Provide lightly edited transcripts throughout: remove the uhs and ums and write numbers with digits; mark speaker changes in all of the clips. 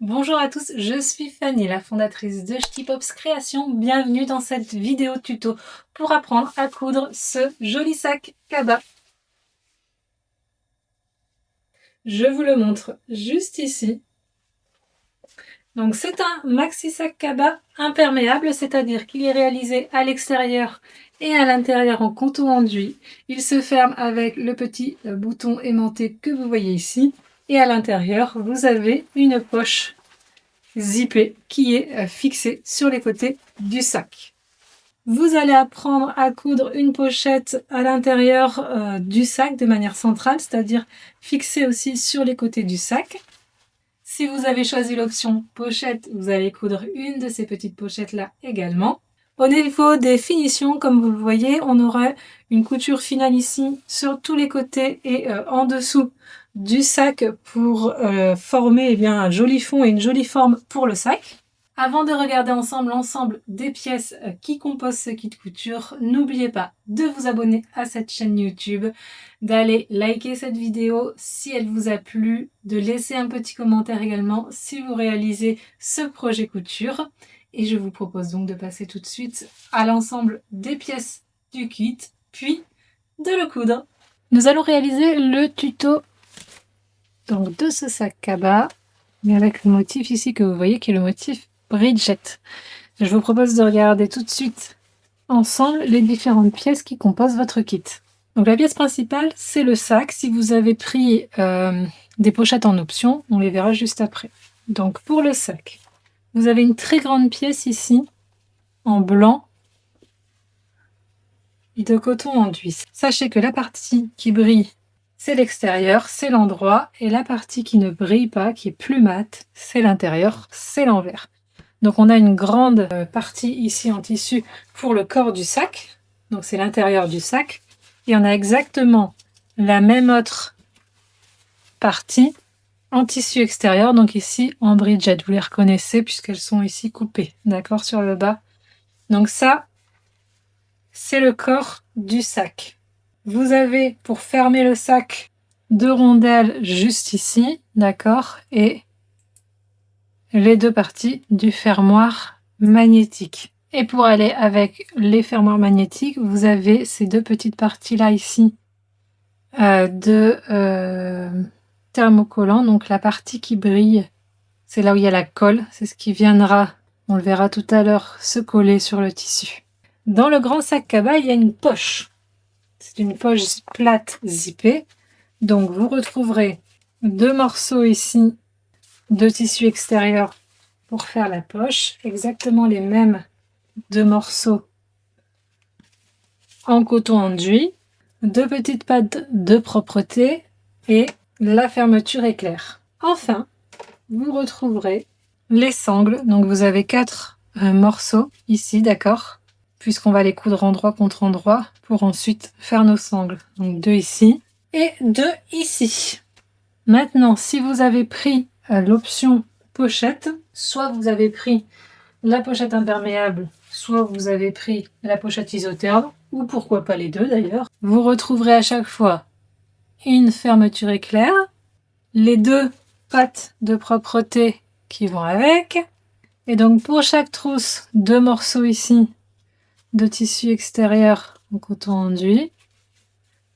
Speaker 1: Bonjour à tous, je suis Fanny, la fondatrice de Ch'ti Pops Création. Bienvenue dans cette vidéo tuto pour apprendre à coudre ce joli sac cabas. Je vous le montre juste ici. Donc c'est un maxi sac cabas imperméable, c'est-à-dire qu'il est réalisé à l'extérieur et à l'intérieur en coton enduit. Il se ferme avec le petit bouton aimanté que vous voyez ici. Et à l'intérieur, vous avez une poche zippé qui est fixé sur les côtés du sac. Vous allez apprendre à coudre une pochette à l'intérieur du sac de manière centrale, c'est-à-dire fixée aussi sur les côtés du sac. Si vous avez choisi l'option pochette, vous allez coudre une de ces petites pochettes-là également. Au niveau des finitions, comme vous le voyez, on aura une couture finale ici sur tous les côtés et en dessous du sac pour former un joli fond et une jolie forme pour le sac. Avant de regarder ensemble l'ensemble des pièces qui composent ce kit couture, n'oubliez pas de vous abonner à cette chaîne YouTube, d'aller liker cette vidéo si elle vous a plu, de laisser un petit commentaire également si vous réalisez ce projet couture. Et je vous propose donc de passer tout de suite à l'ensemble des pièces du kit, puis de le coudre. Nous allons réaliser le tuto donc, de ce sac cabas, mais avec le motif ici que vous voyez qui est le motif Bridget. Je vous propose de regarder tout de suite ensemble les différentes pièces qui composent votre kit. Donc la pièce principale, c'est le sac. Si vous avez pris des pochettes en option, on les verra juste après. Donc pour le sac, vous avez une très grande pièce ici, en blanc, de coton enduit. Sachez que la partie qui brille, c'est l'extérieur, c'est l'endroit, et la partie qui ne brille pas, qui est plus mate, c'est l'intérieur, c'est l'envers. Donc on a une grande partie ici en tissu pour le corps du sac, donc c'est l'intérieur du sac, et on a exactement la même autre partie en tissu extérieur, donc ici en bridget, vous les reconnaissez puisqu'elles sont ici coupées, d'accord, sur le bas. Donc ça, c'est le corps du sac. Vous avez, pour fermer le sac, deux rondelles juste ici, d'accord, et les deux parties du fermoir magnétique. Et pour aller avec les fermoirs magnétiques, vous avez ces deux petites parties là ici de thermocollant. Donc la partie qui brille, c'est là où il y a la colle, c'est ce qui viendra, on le verra tout à l'heure, se coller sur le tissu. Dans le grand sac cabas, il y a une poche. C'est une poche plate zippée. Donc vous retrouverez deux morceaux ici de tissu extérieur pour faire la poche, exactement les mêmes deux morceaux en coton enduit, deux petites pattes de propreté et la fermeture éclair. Enfin, vous retrouverez les sangles. Donc vous avez quatre morceaux ici, d'accord, puisqu'on va les coudre endroit contre endroit pour ensuite faire nos sangles. Donc deux ici et deux ici. Maintenant, si vous avez pris l'option pochette, soit vous avez pris la pochette imperméable, soit vous avez pris la pochette isotherme, ou pourquoi pas les deux d'ailleurs, vous retrouverez à chaque fois une fermeture éclair, les deux pattes de propreté qui vont avec, et donc pour chaque trousse, deux morceaux ici de tissu extérieur en coton enduit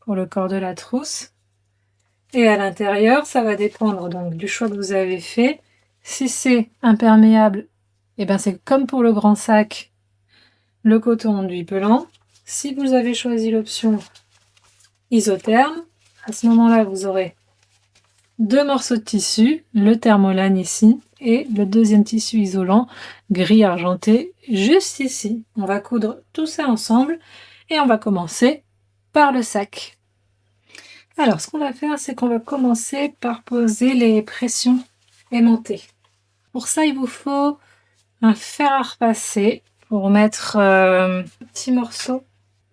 Speaker 1: pour le corps de la trousse. Et à l'intérieur, ça va dépendre donc du choix que vous avez fait. Si c'est imperméable, et ben c'est comme pour le grand sac, le coton enduit pelant. Si vous avez choisi l'option isotherme, à ce moment-là, vous aurez deux morceaux de tissu, le thermolane ici et le deuxième tissu isolant gris argenté juste ici. On va coudre tout ça ensemble et on va commencer par le sac. Alors, ce qu'on va faire, c'est qu'on va commencer par poser les pressions aimantées. Pour ça, il vous faut un fer à repasser pour mettre un petit morceau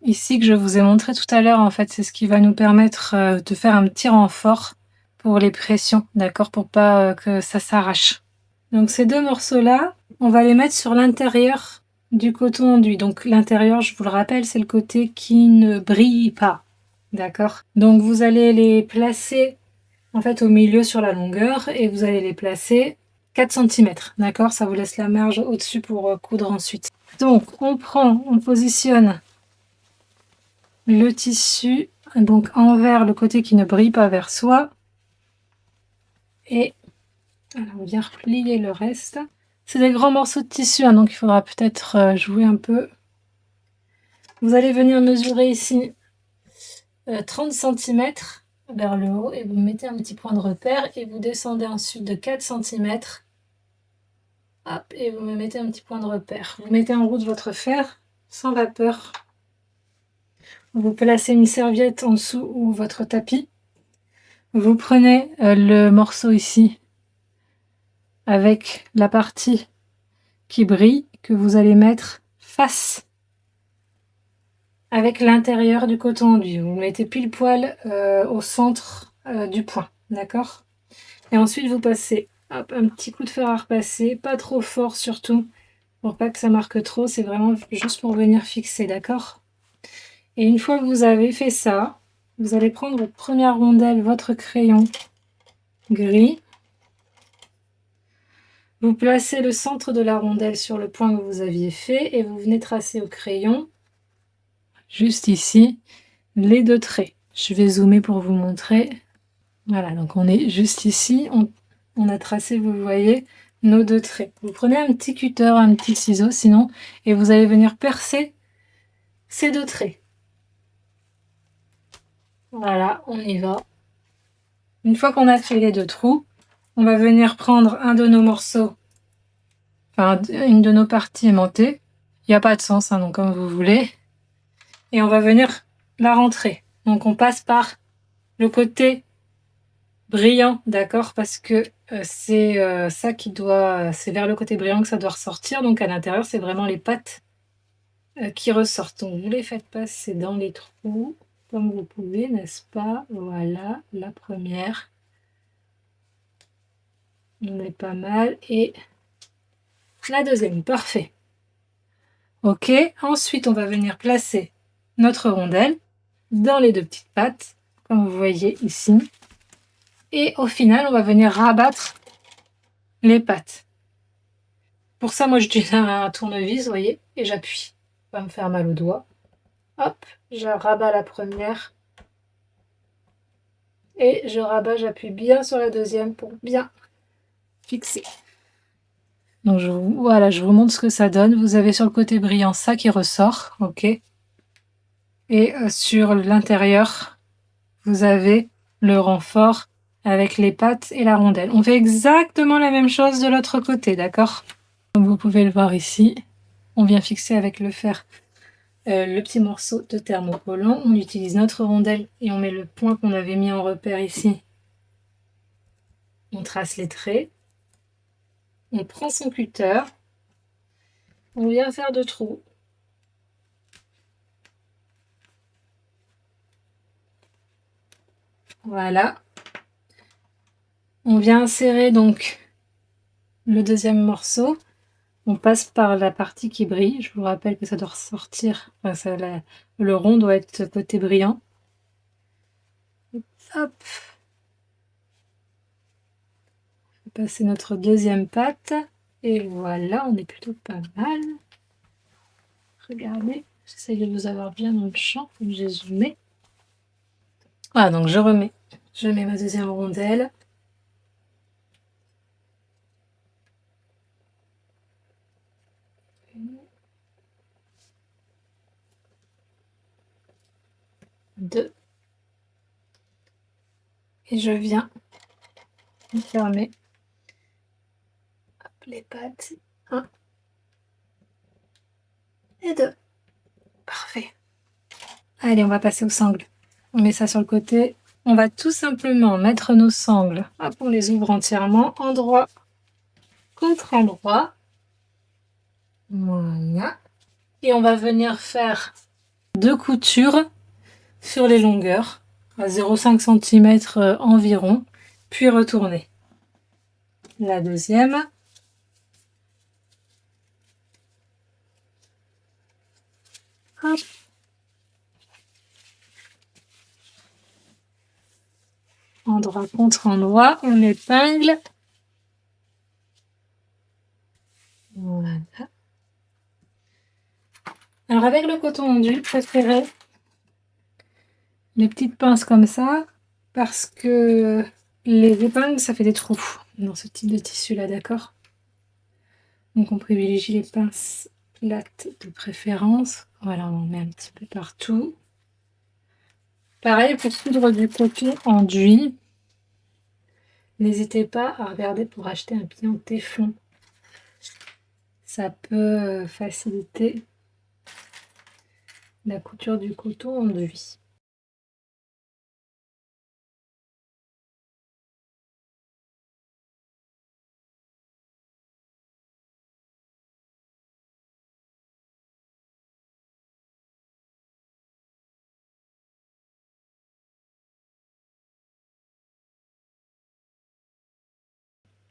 Speaker 1: ici que je vous ai montré tout à l'heure. En fait, c'est ce qui va nous permettre de faire un petit renfort pour les pressions, d'accord, pour pas que ça s'arrache. Donc ces deux morceaux-là, on va les mettre sur l'intérieur du coton enduit. Donc l'intérieur, je vous le rappelle, c'est le côté qui ne brille pas. D'accord. Donc vous allez les placer en fait au milieu sur la longueur et vous allez les placer 4 centimètres, d'accord? Ça vous laisse la marge au-dessus pour coudre ensuite. Donc, on positionne le tissu, donc envers le côté qui ne brille pas vers soi. Et alors, on vient replier le reste. C'est des grands morceaux de tissu, hein, donc il faudra peut-être jouer un peu. Vous allez venir mesurer ici 30 centimètres vers le haut et vous mettez un petit point de repère et vous descendez ensuite de 4 centimètres. Hop, et vous me mettez un petit point de repère. Vous mettez en route votre fer sans vapeur. Vous placez une serviette en dessous ou votre tapis. Vous prenez le morceau ici avec la partie qui brille que vous allez mettre face avec l'intérieur du coton enduit. Vous mettez pile poil au centre du point, d'accord? Et ensuite vous passez hop, un petit coup de fer à repasser, pas trop fort surtout, pour pas que ça marque trop, c'est vraiment juste pour venir fixer, d'accord? Et une fois que vous avez fait ça, vous allez prendre votre première rondelle, votre crayon gris. Vous placez le centre de la rondelle sur le point que vous aviez fait et vous venez tracer au crayon, juste ici, les 2 traits. Je vais zoomer pour vous montrer. Voilà, donc on est juste ici, on a tracé, vous voyez, nos 2 traits. Vous prenez un petit cutter, un petit ciseau sinon, et vous allez venir percer ces 2 traits. Voilà, on y va. Une fois qu'on a fait les 2 trous, on va venir prendre un de nos morceaux, enfin une de nos parties aimantées. Il n'y a pas de sens, hein, donc comme vous voulez. Et on va venir la rentrer. Donc on passe par le côté brillant, d'accord, parce que c'est ça qui doit, c'est vers le côté brillant que ça doit ressortir. Donc à l'intérieur, c'est vraiment les pattes qui ressortent. Donc vous les faites passer dans les trous comme vous pouvez, n'est-ce pas? Voilà, la première. On est pas mal. Et la deuxième, parfait. Ok, ensuite on va venir placer notre rondelle dans les 2 petites pattes, comme vous voyez ici. Et au final, on va venir rabattre les pattes. Pour ça, moi, j'utilise un tournevis, vous voyez, et j'appuie. Ça va me faire mal au doigt. Hop, je rabats la première. Et je rabats, j'appuie bien sur la deuxième pour bien fixer. Donc, voilà, je vous montre ce que ça donne. Vous avez sur le côté brillant ça qui ressort, ok. Et sur l'intérieur, vous avez le renfort avec les pattes et la rondelle. On fait exactement la même chose de l'autre côté, d'accord? Comme vous pouvez le voir ici, on vient fixer avec le fer le petit morceau de thermocollant. On utilise notre rondelle et on met le point qu'on avait mis en repère ici. On trace les traits. On prend son cutter. On vient faire 2 trous. Voilà. On vient insérer donc le deuxième morceau. On passe par la partie qui brille. Je vous rappelle que ça doit ressortir. Enfin, le rond doit être côté brillant. Hop. On va passer notre deuxième patte. Et voilà, on est plutôt pas mal. Regardez, j'essaye de vous avoir bien dans le champ, comme j'ai zoomé. Voilà, donc je mets ma deuxième rondelle. Deux. Et je viens fermer les pattes. 1 et 2. Parfait. Allez, on va passer aux sangles. On met ça sur le côté. On va tout simplement mettre nos sangles. Hop, on les ouvre entièrement, endroit contre endroit. Voilà. Et on va venir faire 2 coutures sur les longueurs, à 0,5 cm environ, puis retourner. La deuxième. Hop. Endroit contre endroit, on épingle. avec le coton ondulé, préférez les petites pinces comme ça parce que les épingles, ça fait des trous dans ce type de tissu là, d'accord? Donc on privilégie les pinces plates de préférence. Voilà, on en met un petit peu partout. Pareil pour coudre du coton enduit. N'hésitez pas à regarder pour acheter un pied en téflon. Ça peut faciliter la couture du coton enduit.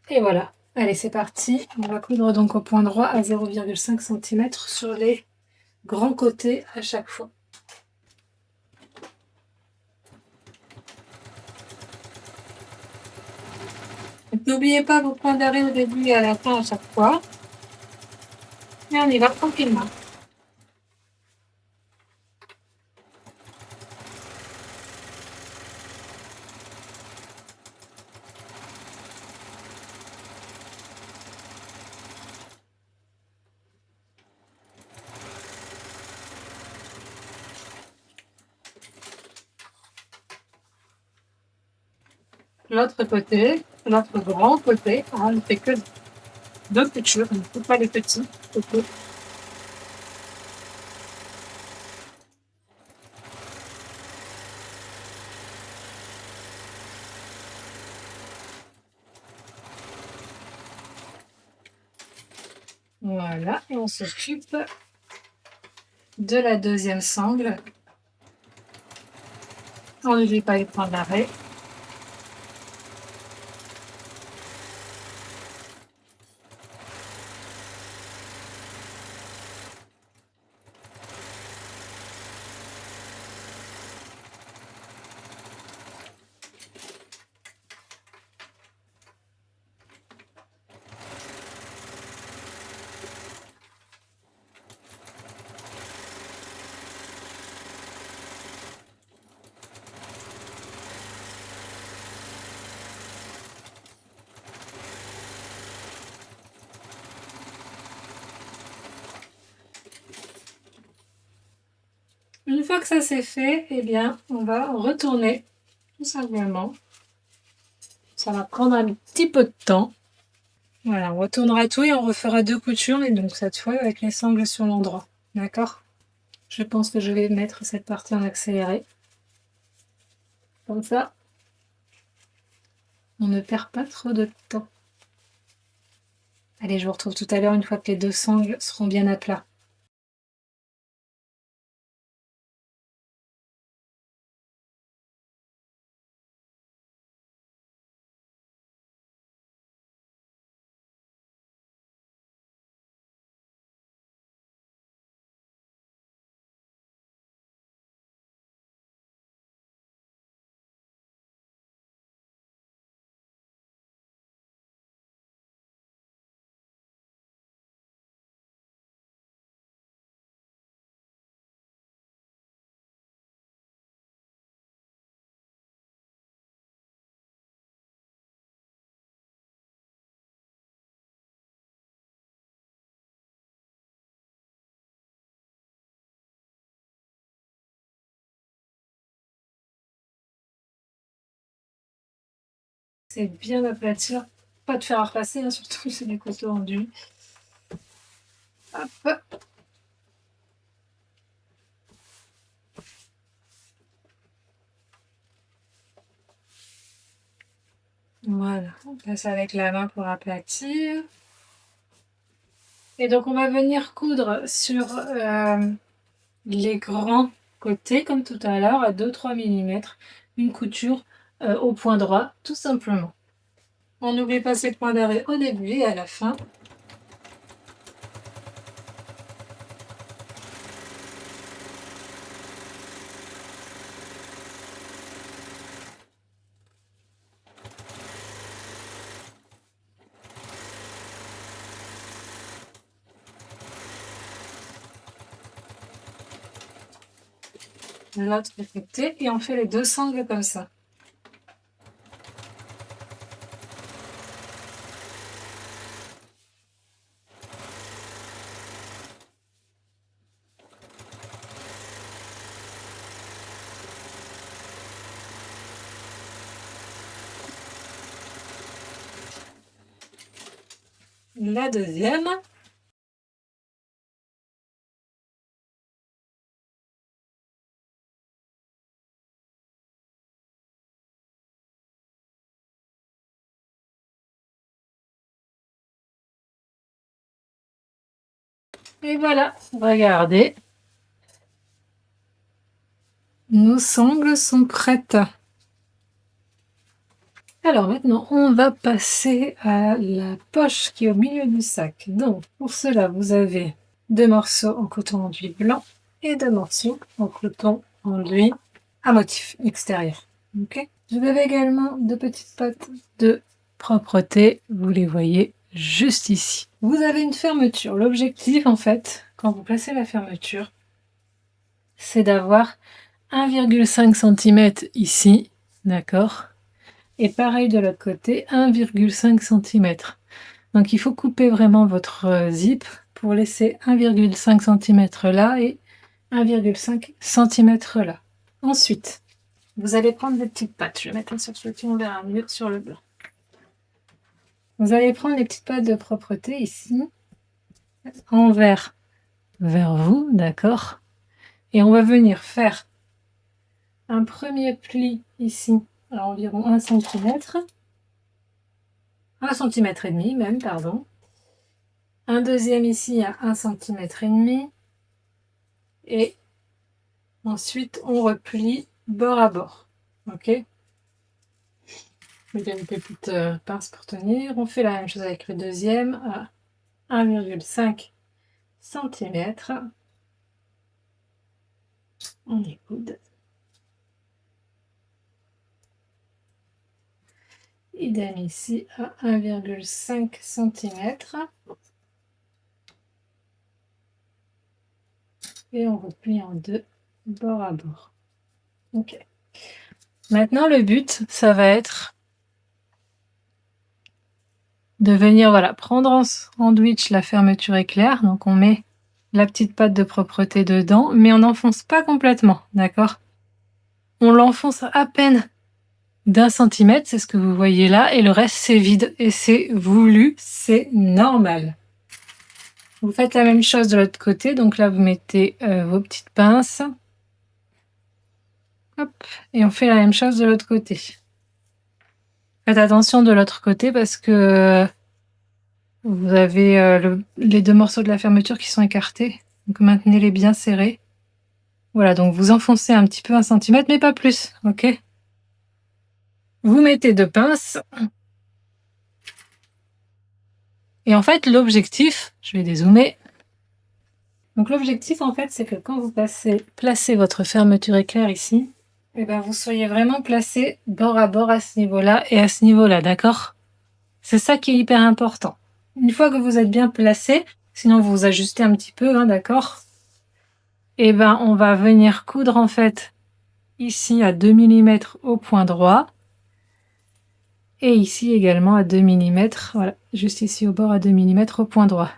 Speaker 1: Et voilà, allez c'est parti. On va coudre donc au point droit à 0,5 cm sur les grands côtés à chaque fois. N'oubliez pas vos points d'arrêt au début et à la fin à chaque fois. Et on y va tranquillement. L'autre côté, l'autre grand côté, on ne fait que deux coutures, on ne fait pas les petits côtés. Voilà, et on s'occupe de la deuxième sangle. On n'oublie pas les points d'arrêt. Une fois que ça c'est fait, eh bien, on va retourner tout simplement. Ça va prendre un petit peu de temps. Voilà, on retournera tout et on refera deux coutures, et donc cette fois avec les sangles sur l'endroit. D'accord? Je pense que je vais mettre cette partie en accéléré. Comme ça, on ne perd pas trop de temps. Allez, je vous retrouve tout à l'heure une fois que les deux sangles seront bien à plat. C'est bien aplatir, pas de faire à repasser, hein, surtout c'est du coton rendu. Hop. Voilà, on passe avec la main pour aplatir. Et donc on va venir coudre sur les grands côtés, comme tout à l'heure, à 2-3 mm, une couture au point droit, tout simplement. On n'oublie pas ces points d'arrêt au début et à la fin. l'autre côté et on fait les deux sangles comme ça. La deuxième. Et voilà, regardez. Nos sangles sont prêtes. Alors maintenant, on va passer à la poche qui est au milieu du sac. Donc, pour cela, vous avez 2 morceaux en coton enduit blanc et 2 morceaux en coton enduit à motif extérieur. Ok. Vous avez également 2 petites pattes de propreté, vous les voyez juste ici. Vous avez une fermeture. L'objectif, en fait, quand vous placez la fermeture, c'est d'avoir 1,5 cm ici, d'accord? Et pareil de l'autre côté, 1,5 cm. Donc il faut couper vraiment votre zip pour laisser 1,5 cm là et 1,5 cm là. Ensuite, vous allez prendre des petites pattes. Je vais mettre un sur celui-ci, on verra mieux sur le blanc. Vous allez prendre les petites pattes de propreté ici, envers vers vous, d'accord? Et on va venir faire un premier pli ici à environ 1 cm. 1 cm et demi même, pardon. Un deuxième ici à 1 cm et demi. Et ensuite, on replie bord à bord. Ok? Il y a une petite pince pour tenir. On fait la même chose avec le deuxième à 1,5 cm. On écoute. Idem ici à 1,5 cm. Et on replie en deux, bord à bord. Ok. Maintenant, le but, ça va être de venir, voilà, prendre en sandwich la fermeture éclair. Donc, on met la petite patte de propreté dedans, mais on n'enfonce pas complètement, d'accord? On l'enfonce à peine d'1 centimètre, c'est ce que vous voyez là, et le reste, c'est vide. Et c'est voulu, c'est normal. Vous faites la même chose de l'autre côté. Donc là, vous mettez vos petites pinces. Hop, et on fait la même chose de l'autre côté. Faites attention de l'autre côté parce que vous avez les deux morceaux de la fermeture qui sont écartés. Donc maintenez-les bien serrés. Voilà, donc vous enfoncez un petit peu 1 centimètre, mais pas plus, ok? Vous mettez 2 pinces. Et en fait, l'objectif, je vais dézoomer. Donc l'objectif, en fait, c'est que quand vous placez votre fermeture éclair ici, et ben vous soyez vraiment placé bord à bord à ce niveau-là et à ce niveau-là, d'accord? C'est ça qui est hyper important. Une fois que vous êtes bien placé, sinon vous vous ajustez un petit peu, hein, d'accord? Et ben on va venir coudre en fait ici à 2 mm au point droit. Et ici également à 2 mm, voilà, juste ici au bord à 2 mm au point droit.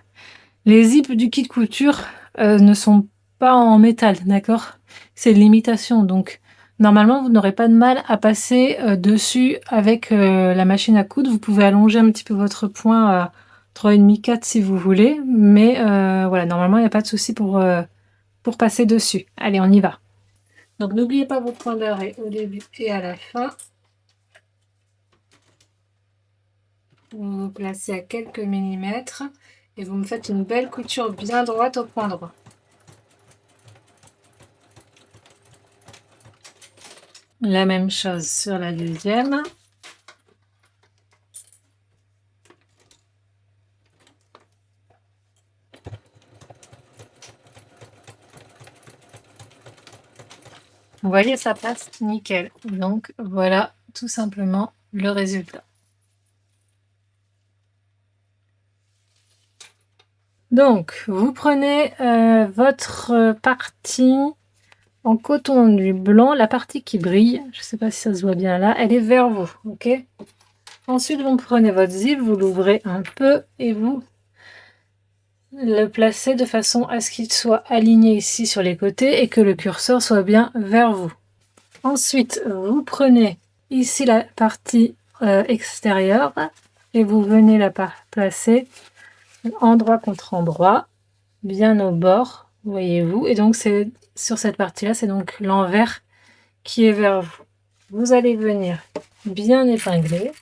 Speaker 1: Les zips du kit couture ne sont pas en métal, d'accord? C'est de l'imitation, donc normalement vous n'aurez pas de mal à passer dessus avec la machine à coudre. Vous pouvez allonger un petit peu votre point à 3,5 4 si vous voulez, mais voilà, normalement il n'y a pas de souci pour passer dessus. Allez, on y va. Donc n'oubliez pas vos points d'arrêt au début et à la fin. Vous vous placez à quelques millimètres et vous me faites une belle couture bien droite au point droit. La même chose sur la deuxième. Vous voyez, ça passe nickel. Donc voilà tout simplement le résultat. Donc vous prenez votre partie en coton enduit blanc, la partie qui brille, je ne sais pas si ça se voit bien là, elle est vers vous, ok? Ensuite, vous prenez votre zip, vous l'ouvrez un peu et vous le placez de façon à ce qu'il soit aligné ici sur les côtés et que le curseur soit bien vers vous. Ensuite, vous prenez ici la partie extérieure et vous venez la placer endroit contre endroit, bien au bord, voyez-vous. Et donc, c'est sur cette partie-là, c'est donc l'envers qui est vers vous. Vous allez venir bien épingler.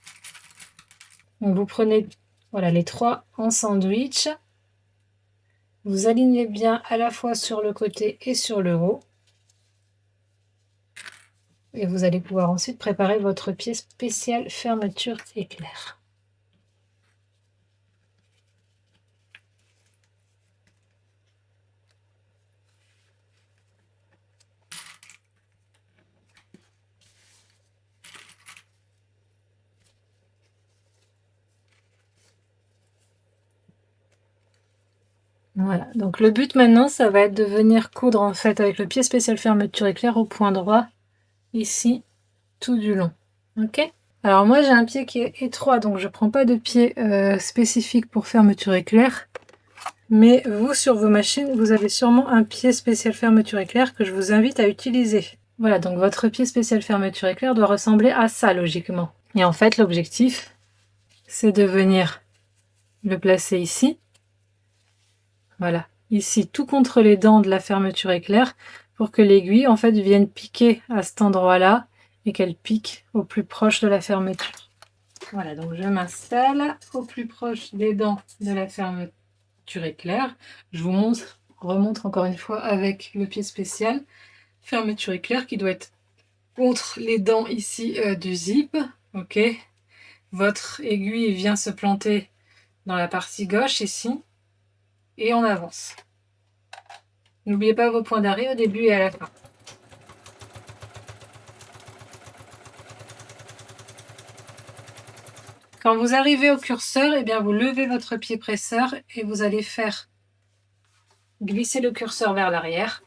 Speaker 1: Donc, vous prenez voilà, les 3 en sandwich. Vous alignez bien à la fois sur le côté et sur le haut. Et vous allez pouvoir ensuite préparer votre pied spécial fermeture éclair. Voilà, donc le but maintenant, ça va être de venir coudre en fait avec le pied spécial fermeture éclair au point droit, ici, tout du long. Ok? Alors moi j'ai un pied qui est étroit, donc je prends pas de pied spécifique pour fermeture éclair. Mais vous, sur vos machines, vous avez sûrement un pied spécial fermeture éclair que je vous invite à utiliser. Voilà, donc votre pied spécial fermeture éclair doit ressembler à ça, logiquement. Et en fait, l'objectif, c'est de venir le placer ici. Voilà, ici, tout contre les dents de la fermeture éclair, pour que l'aiguille, en fait, vienne piquer à cet endroit-là et qu'elle pique au plus proche de la fermeture. Voilà, donc je m'installe au plus proche des dents de la fermeture éclair. Je vous remontre encore une fois avec le pied spécial fermeture éclair qui doit être contre les dents ici du zip. Ok, votre aiguille vient se planter dans la partie gauche ici et on avance. N'oubliez pas vos points d'arrêt au début et à la fin. Quand vous arrivez au curseur, eh bien vous levez votre pied presseur et vous allez faire glisser le curseur vers l'arrière.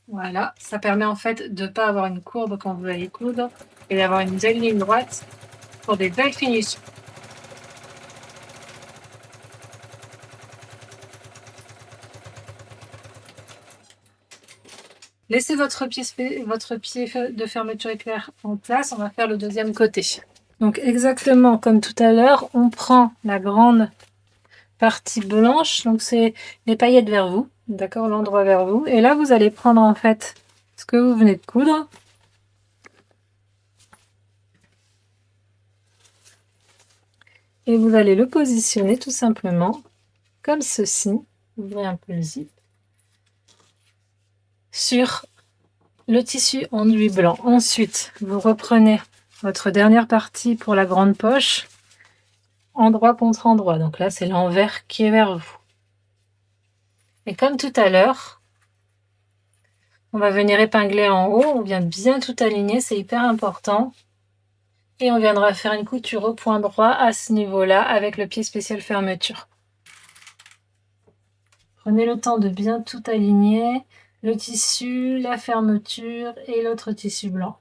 Speaker 1: Voilà, ça permet en fait de ne pas avoir une courbe quand vous allez coudre et d'avoir une belle ligne droite pour des belles finitions. Laissez votre pied de fermeture éclair en place, on va faire le deuxième côté. Donc exactement comme tout à l'heure, on prend la grande partie blanche, donc c'est les paillettes vers vous, d'accord, l'endroit vers vous. Et là, vous allez prendre en fait ce que vous venez de coudre. Et vous allez le positionner tout simplement comme ceci. Ouvrez un peu le zip. Sur le tissu enduit blanc. Ensuite, vous reprenez votre dernière partie pour la grande poche, endroit contre endroit. Donc là, c'est l'envers qui est vers vous. Et comme tout à l'heure, on va venir épingler en haut. On vient bien tout aligner, c'est hyper important. Et on viendra faire une couture au point droit à ce niveau-là avec le pied spécial fermeture. Prenez le temps de bien tout aligner, le tissu, la fermeture et l'autre tissu blanc.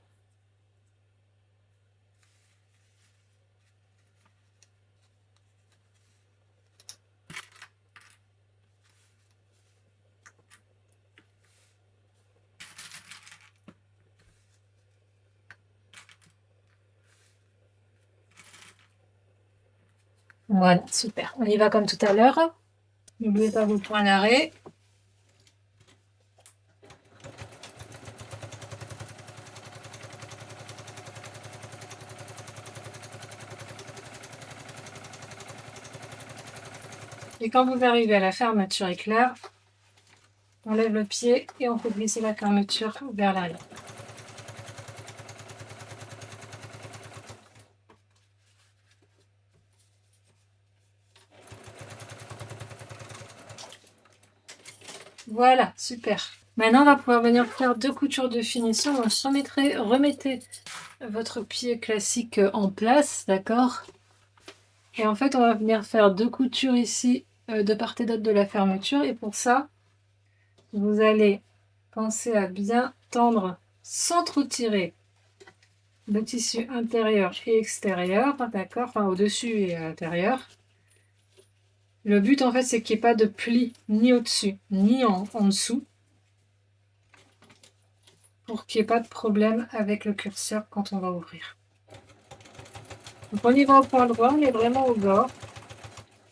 Speaker 1: Voilà, super. On y va comme tout à l'heure. N'oubliez pas vos points d'arrêt. Et quand vous arrivez à la fermeture éclair, on lève le pied et on fait glisser la fermeture vers l'arrière. Voilà, super. Maintenant, on va pouvoir venir faire 2 coutures de finition. Donc, remettez votre pied classique en place, d'accord? Et en fait, on va venir faire 2 coutures ici de part et d'autre de la fermeture. Et pour ça, vous allez pensez à bien tendre sans trop tirer le tissu intérieur et extérieur, d'accord, enfin au-dessus et à l'intérieur. Le but en fait c'est qu'il n'y ait pas de pli ni au-dessus ni en dessous pour qu'il n'y ait pas de problème avec le curseur quand on va ouvrir. Donc on y va au point droit, on est vraiment au bord.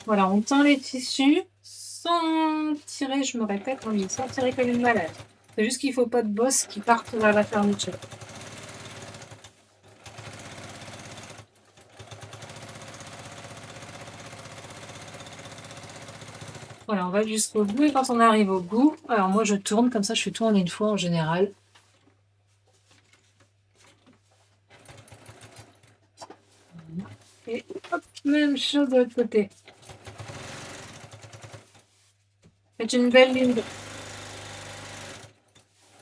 Speaker 1: Voilà, on tend les tissus sans tirer, je me répète, oui, sans tirer comme une malade. C'est juste qu'il ne faut pas de bosse qui partent vers la fermeture. Voilà, on va jusqu'au bout et quand on arrive au bout, alors moi je tourne, comme ça je fais tourner une fois en général. Et hop, même chose de l'autre côté. Faites une belle ligne.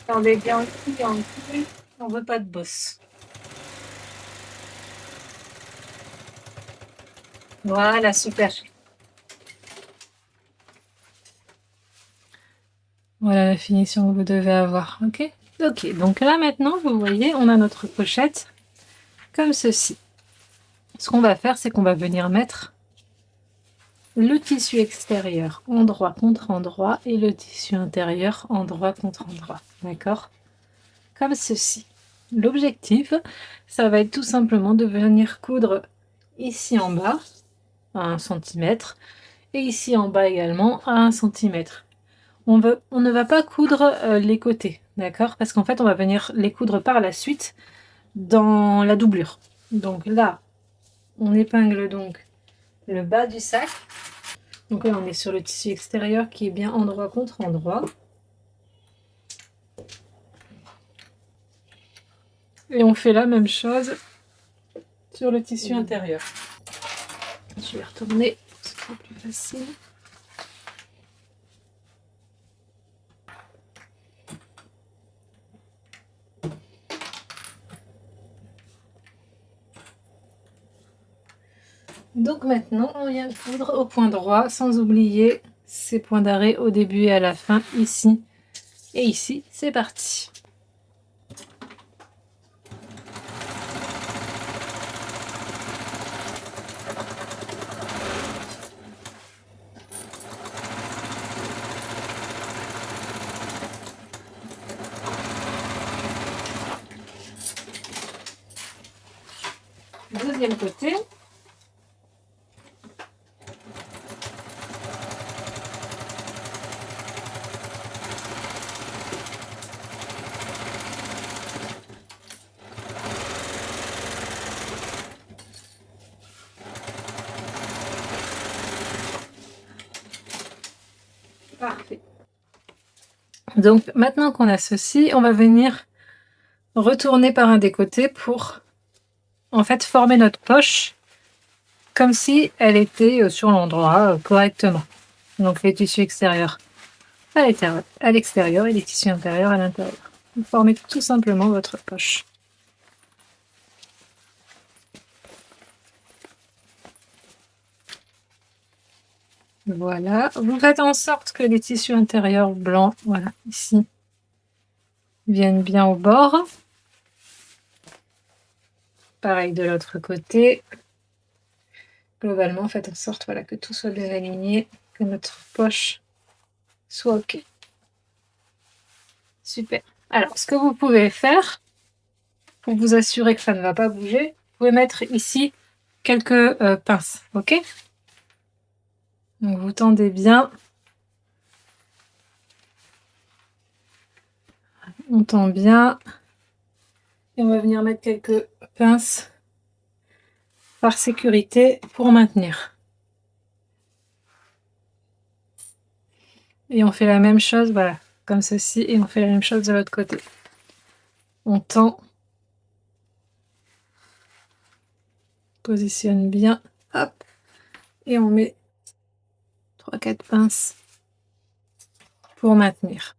Speaker 1: Attendez bien en cul, on veut pas de bosse. Voilà, super. Voilà la finition que vous devez avoir, ok? Ok, donc là maintenant, vous voyez, on a notre pochette comme ceci. Ce qu'on va faire, c'est qu'on va venir mettre le tissu extérieur endroit contre endroit et le tissu intérieur endroit contre endroit, d'accord? Comme ceci. L'objectif, ça va être tout simplement de venir coudre ici en bas à 1 cm et ici en bas également à 1 cm. On ne va pas coudre les côtés, d'accord? Parce qu'en fait, on va venir les coudre par la suite dans la doublure. Donc là, on épingle donc le bas du sac. Donc là, on est sur le tissu extérieur qui est bien endroit contre endroit. Et on fait la même chose sur le tissu intérieur. Je vais retourner, ce sera plus facile. Donc maintenant, on vient coudre au point droit, sans oublier ces points d'arrêt au début et à la fin, ici et ici. C'est parti. Deuxième côté. Parfait. Donc maintenant qu'on a ceci, on va venir retourner par un des côtés pour en fait former notre poche comme si elle était sur l'endroit correctement. Donc les tissus extérieurs à l'extérieur et les tissus intérieurs à l'intérieur. Vous formez tout simplement votre poche. Voilà, vous faites en sorte que les tissus intérieurs blancs, voilà, ici, viennent bien au bord. Pareil de l'autre côté. Globalement, faites en sorte voilà, que tout soit bien aligné, que notre poche soit OK. Super. Alors, ce que vous pouvez faire, pour vous assurer que ça ne va pas bouger, vous pouvez mettre ici quelques pinces, OK? Donc, vous tendez bien. On tend bien. Et on va venir mettre quelques pinces par sécurité pour maintenir. Et on fait la même chose, voilà, comme ceci, et on fait la même chose de l'autre côté. On tend, positionne bien, hop, et on met 3-4 pinces pour maintenir.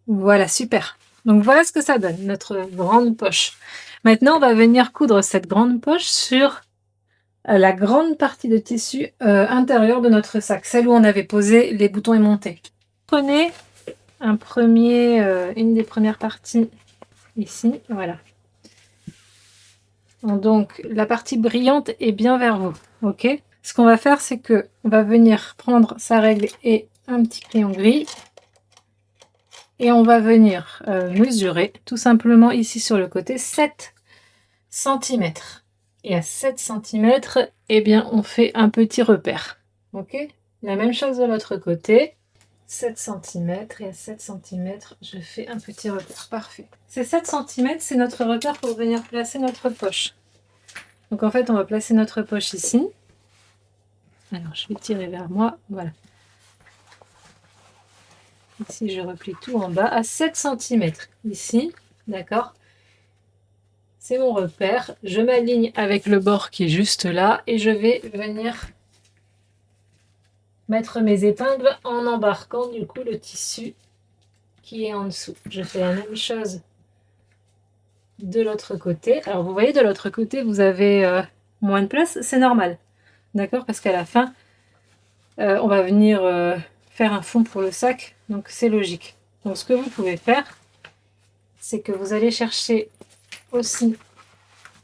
Speaker 1: Voilà, super. Donc voilà ce que ça donne, notre grande poche. Maintenant, on va venir coudre cette grande poche sur la grande partie de tissu intérieur de notre sac, celle où on avait posé les boutons aimantés. Prenez une des premières parties ici, voilà. Donc la partie brillante est bien vers vous, ok? Ce qu'on va faire, c'est que on va venir prendre sa règle et un petit crayon gris et on va venir mesurer tout simplement ici sur le côté 7 cm. Et à 7 cm, eh bien, on fait un petit repère, ok? La même chose de l'autre côté. 7 cm et à 7 cm, je fais un petit repère. Parfait. Ces 7 cm, c'est notre repère pour venir placer notre poche. Donc en fait, on va placer notre poche ici. Alors, je vais tirer vers moi. Voilà. Ici, je replie tout en bas à 7 cm. Ici, d'accord? C'est mon repère. Je m'aligne avec le bord qui est juste là et je vais venir mettre mes épingles en embarquant du coup le tissu qui est en dessous. Je fais la même chose de l'autre côté. Alors vous voyez, de l'autre côté, vous avez moins de place. C'est normal. D'accord? Parce qu'à la fin, on va venir faire un fond pour le sac. Donc c'est logique. Donc ce que vous pouvez faire, c'est que vous allez chercher aussi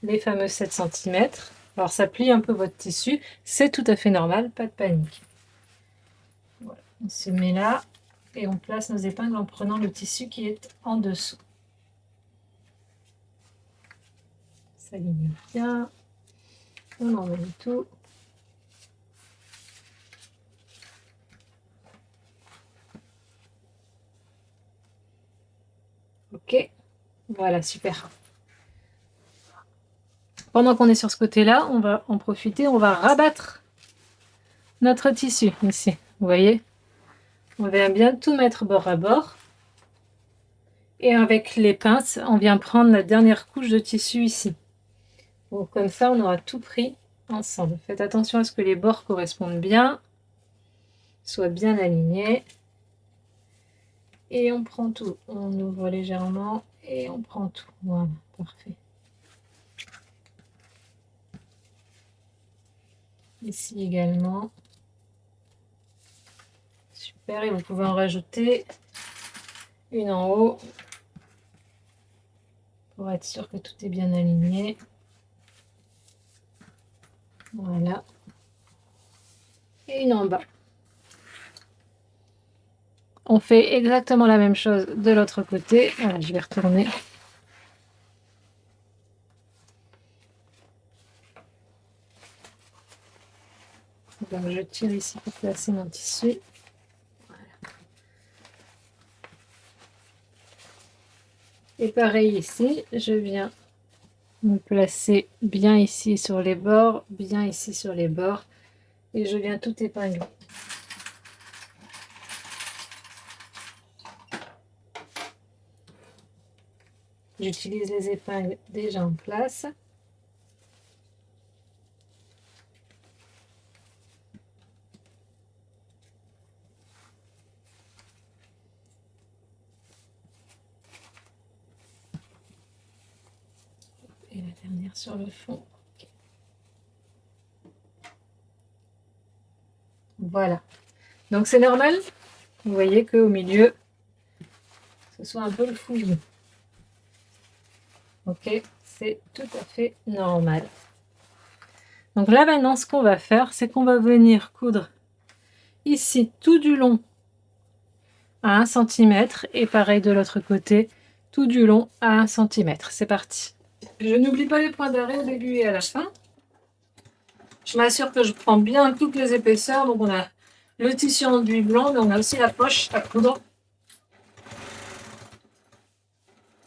Speaker 1: les fameux 7 cm. Alors ça plie un peu votre tissu. C'est tout à fait normal. Pas de panique. Voilà. On se met là et on place nos épingles en prenant le tissu qui est en dessous. Ça s'aligne bien. On enlève tout. Ok, voilà, super. Pendant qu'on est sur ce côté-là, on va en profiter, on va rabattre notre tissu ici. Vous voyez, on vient bien tout mettre bord à bord. Et avec les pinces, on vient prendre la dernière couche de tissu ici. Donc comme ça, on aura tout pris ensemble. Faites attention à ce que les bords correspondent bien, soient bien alignés. Et on prend tout. On ouvre légèrement et on prend tout. Voilà, parfait. Ici également. Super, et vous pouvez en rajouter une en haut pour être sûr que tout est bien aligné. Voilà. Et une en bas. On fait exactement la même chose de l'autre côté. Voilà, je vais retourner. Donc je tire ici pour placer mon tissu. Voilà. Et pareil ici, je viens me placer bien ici sur les bords, bien ici sur les bords. Et je viens tout épingler. J'utilise les épingles déjà en place. Et la dernière sur le fond. Voilà. Donc c'est normal, vous voyez qu'au milieu, ce soit un peu le fouillis. Ok, c'est tout à fait normal. Donc là maintenant, ce qu'on va faire, c'est qu'on va venir coudre ici tout du long à 1 cm et pareil de l'autre côté, tout du long à 1 cm. C'est parti. Je n'oublie pas les points d'arrêt au début et à la fin. Je m'assure que je prends bien toutes les épaisseurs. Donc on a le tissu enduit blanc, mais on a aussi la poche à coudre.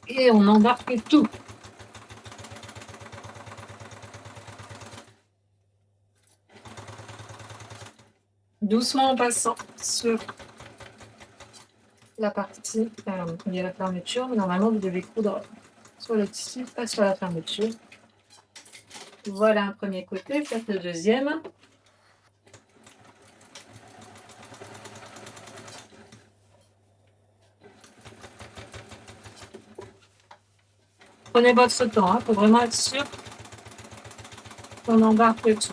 Speaker 1: Et on embarque tout. Doucement en passant sur la partie où il y a la fermeture. Mais normalement, vous devez coudre sur le tissu, pas sur la fermeture. Voilà un premier côté, faites le deuxième. Prenez votre temps, pour vraiment être sûr On embarque le tout.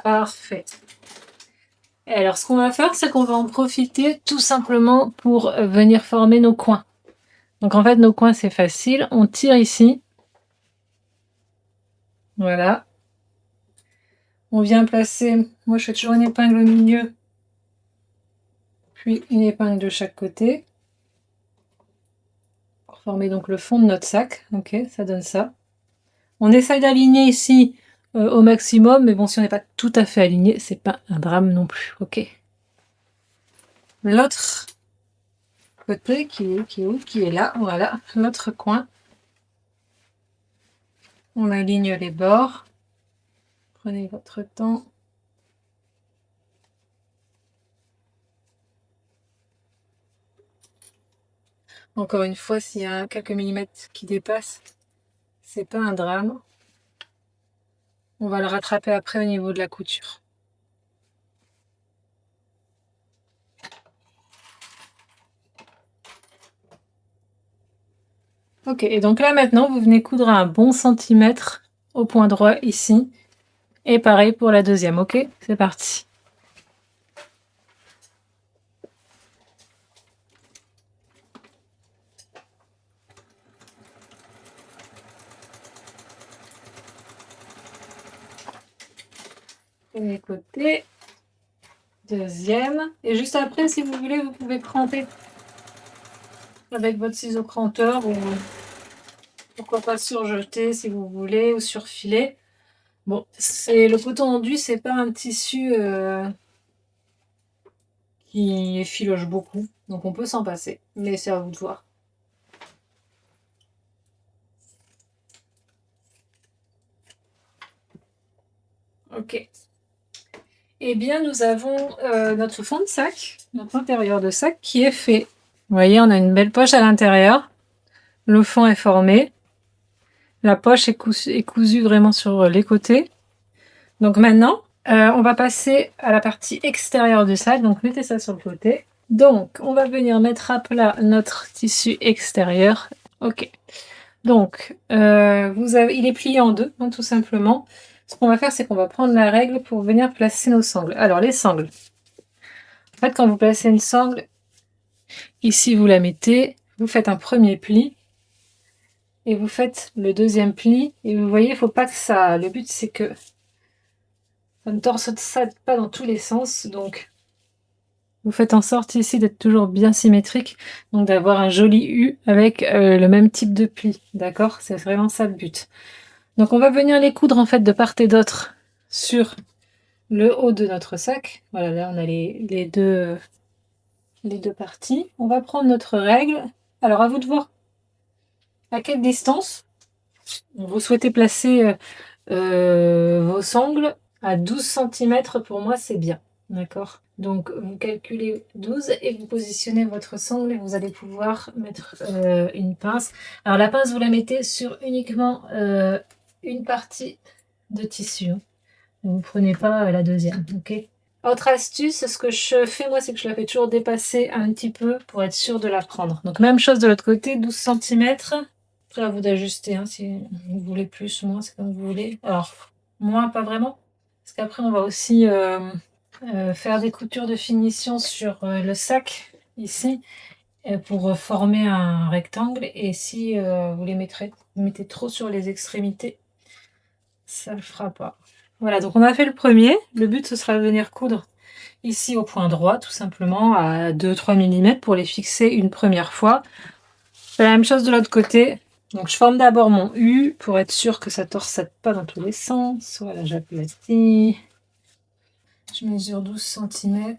Speaker 1: Parfait. Et alors, ce qu'on va faire, c'est qu'on va en profiter tout simplement pour venir former nos coins. Donc, en fait, nos coins, c'est facile. On tire ici. Voilà. On vient placer, moi je fais toujours une épingle au milieu, puis une épingle de chaque côté, pour former donc le fond de notre sac. Ok, ça donne ça. On essaye d'aligner ici au maximum, mais bon, si on n'est pas tout à fait aligné, c'est pas un drame non plus. Ok. L'autre côté qui est où? Qui est là, voilà, l'autre coin. On aligne les bords. Prenez votre temps. Encore une fois, s'il y a quelques millimètres qui dépassent, c'est pas un drame. On va le rattraper après au niveau de la couture. Ok, et donc là maintenant, vous venez coudre un bon centimètre au point droit ici. Et pareil pour la deuxième, ok? C'est parti. Premier côté, deuxième. Et juste après, si vous voulez, vous pouvez cranter avec votre ciseau cranteur ou pourquoi pas surjeter si vous voulez ou surfiler. Bon, c'est le coton enduit, c'est pas un tissu qui effiloche beaucoup, donc on peut s'en passer, mais c'est à vous de voir. Ok. Eh bien, nous avons notre fond de sac, notre intérieur de sac qui est fait. Vous voyez, on a une belle poche à l'intérieur. Le fond est formé. La poche est cousue vraiment sur les côtés. Donc maintenant, on va passer à la partie extérieure du sac. Donc mettez ça sur le côté. Donc, on va venir mettre à plat notre tissu extérieur. Ok. Donc, il est plié en deux, hein, tout simplement. Ce qu'on va faire, c'est qu'on va prendre la règle pour venir placer nos sangles. Alors, les sangles. En fait, quand vous placez une sangle, ici, vous la mettez, vous faites un premier pli, et vous faites le deuxième pli, et vous voyez, il ne faut pas que ça... Le but, c'est que ça ne torse pas dans tous les sens, donc vous faites en sorte ici d'être toujours bien symétrique, donc d'avoir un joli U avec le même type de pli, d'accord? C'est vraiment ça le but. Donc on va venir les coudre en fait de part et d'autre sur le haut de notre sac. Voilà, là on a les deux parties. On va prendre notre règle. Alors à vous de voir à quelle distance vous souhaitez placer vos sangles. À 12 cm pour moi c'est bien, d'accord? Donc vous calculez 12 et vous positionnez votre sangle et vous allez pouvoir mettre une pince. Alors la pince vous la mettez sur uniquement une partie de tissu. Vous ne prenez pas la deuxième, ok? Autre astuce, ce que je fais moi, c'est que je la fais toujours dépasser un petit peu pour être sûre de la prendre. Donc même chose de l'autre côté, 12 cm. Après à vous d'ajuster, hein, si vous voulez plus ou moins, c'est comme vous voulez. Alors, moins pas vraiment, parce qu'après on va aussi faire des coutures de finition sur le sac, ici, pour former un rectangle. Et si vous mettez trop sur les extrémités, ça le fera pas. Voilà, donc on a fait le premier. Le but, ce sera de venir coudre ici au point droit, tout simplement, à 2-3 mm pour les fixer une première fois. Je fais la même chose de l'autre côté. Donc je forme d'abord mon U pour être sûr que ça ne torsade pas dans tous les sens. Voilà, j'aplatis. Je mesure 12 cm.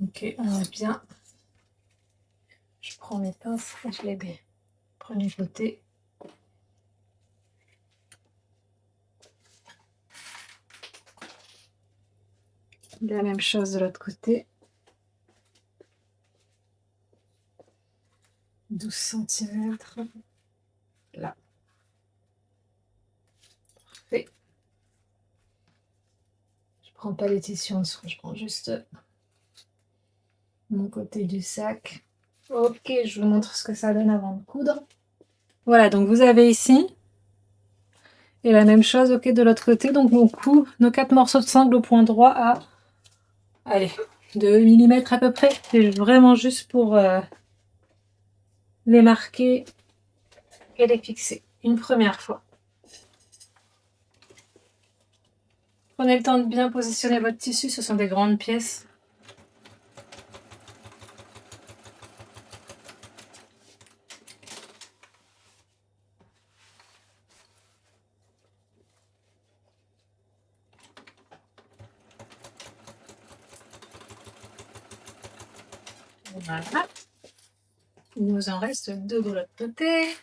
Speaker 1: Ok, on est bien. Je prends mes pinces et je les mets premier côté. La même chose de l'autre côté. 12 cm. Là. Parfait. prends pas les tissus en dessous, je prends juste mon côté du sac. Ok, je vous montre ce que ça donne avant de coudre. Voilà, donc vous avez ici, et la même chose, ok, de l'autre côté. Donc on coud nos 4 morceaux de sangle au point droit à, allez, 2 mm à peu près. C'est vraiment juste pour les marquer et les fixer une première fois. Prenez le temps de bien positionner votre tissu, ce sont des grandes pièces. Voilà. Il nous en reste 2 de l'autre côté.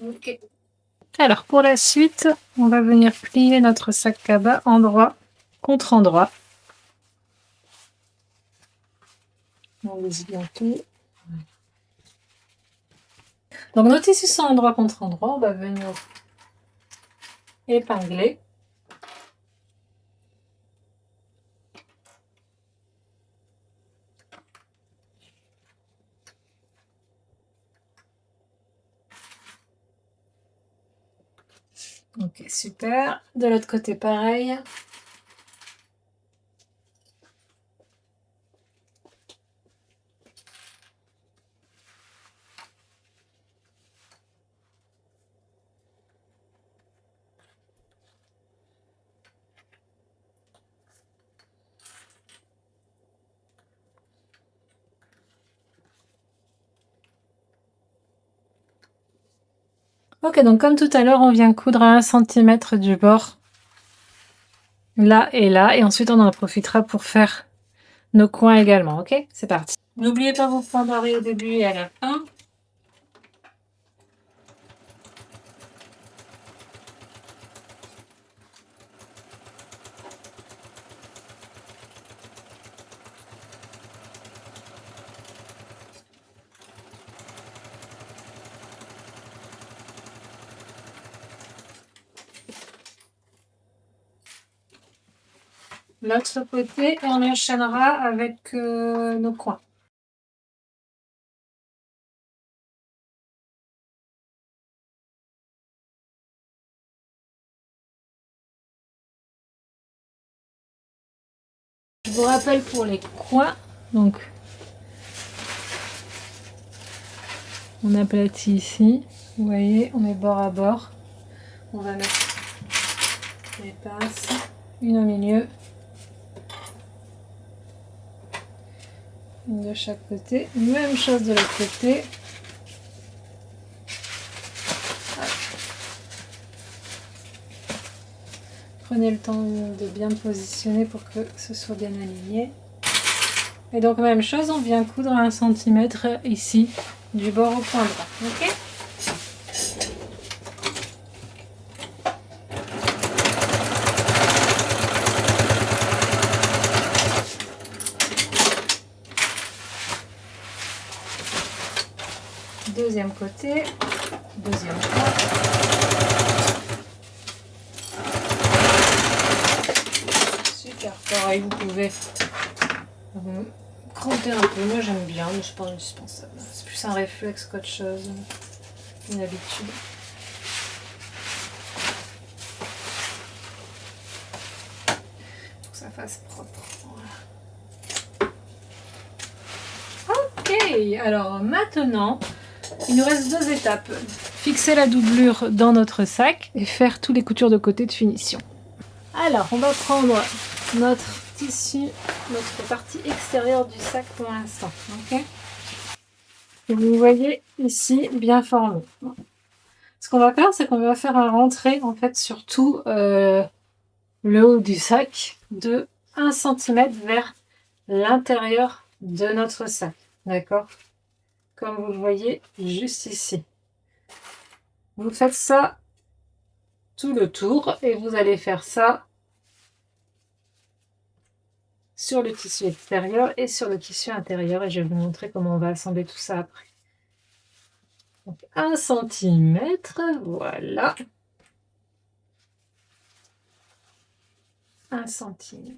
Speaker 1: Ok. Alors pour la suite, on va venir plier notre sac cabas endroit contre endroit. On les bientôt. Donc nos tissus sont endroit contre endroit, on va venir épingler. Ok, super. De l'autre côté, pareil. Ok, donc comme tout à l'heure, on vient coudre à 1 cm du bord. Là et là. Et ensuite, on en profitera pour faire nos coins également. Ok, c'est parti. N'oubliez pas vos points barrés au début et à la fin. L'autre côté et on enchaînera avec nos coins. Je vous rappelle pour les coins, donc on aplatit ici, vous voyez, on est bord à bord. On va mettre les pinces, une au milieu, une de chaque côté, même chose de l'autre côté. Prenez le temps de bien positionner pour que ce soit bien aligné. Et donc même chose, on vient coudre à 1 cm ici, du bord au point droit. Ok ? Deuxième côté, deuxième coin. Super, pareil, vous pouvez cranter un peu. Moi j'aime bien, mais c'est pas indispensable. C'est plus un réflexe qu'autre chose, une habitude. Faut que ça fasse propre. Voilà. Ok, alors maintenant, il nous reste 2 étapes. Fixer la doublure dans notre sac et faire tous les coutures de côté de finition. Alors, on va prendre notre tissu, notre partie extérieure du sac pour l'instant. Ok ? Et vous voyez ici, bien formé. Ce qu'on va faire, c'est qu'on va faire un rentré en fait sur tout le haut du sac de 1 cm vers l'intérieur de notre sac. D'accord? Comme vous le voyez juste ici. Vous faites ça tout le tour et vous allez faire ça sur le tissu extérieur et sur le tissu intérieur, et je vais vous montrer comment on va assembler tout ça après. Donc 1 cm, voilà. 1 cm.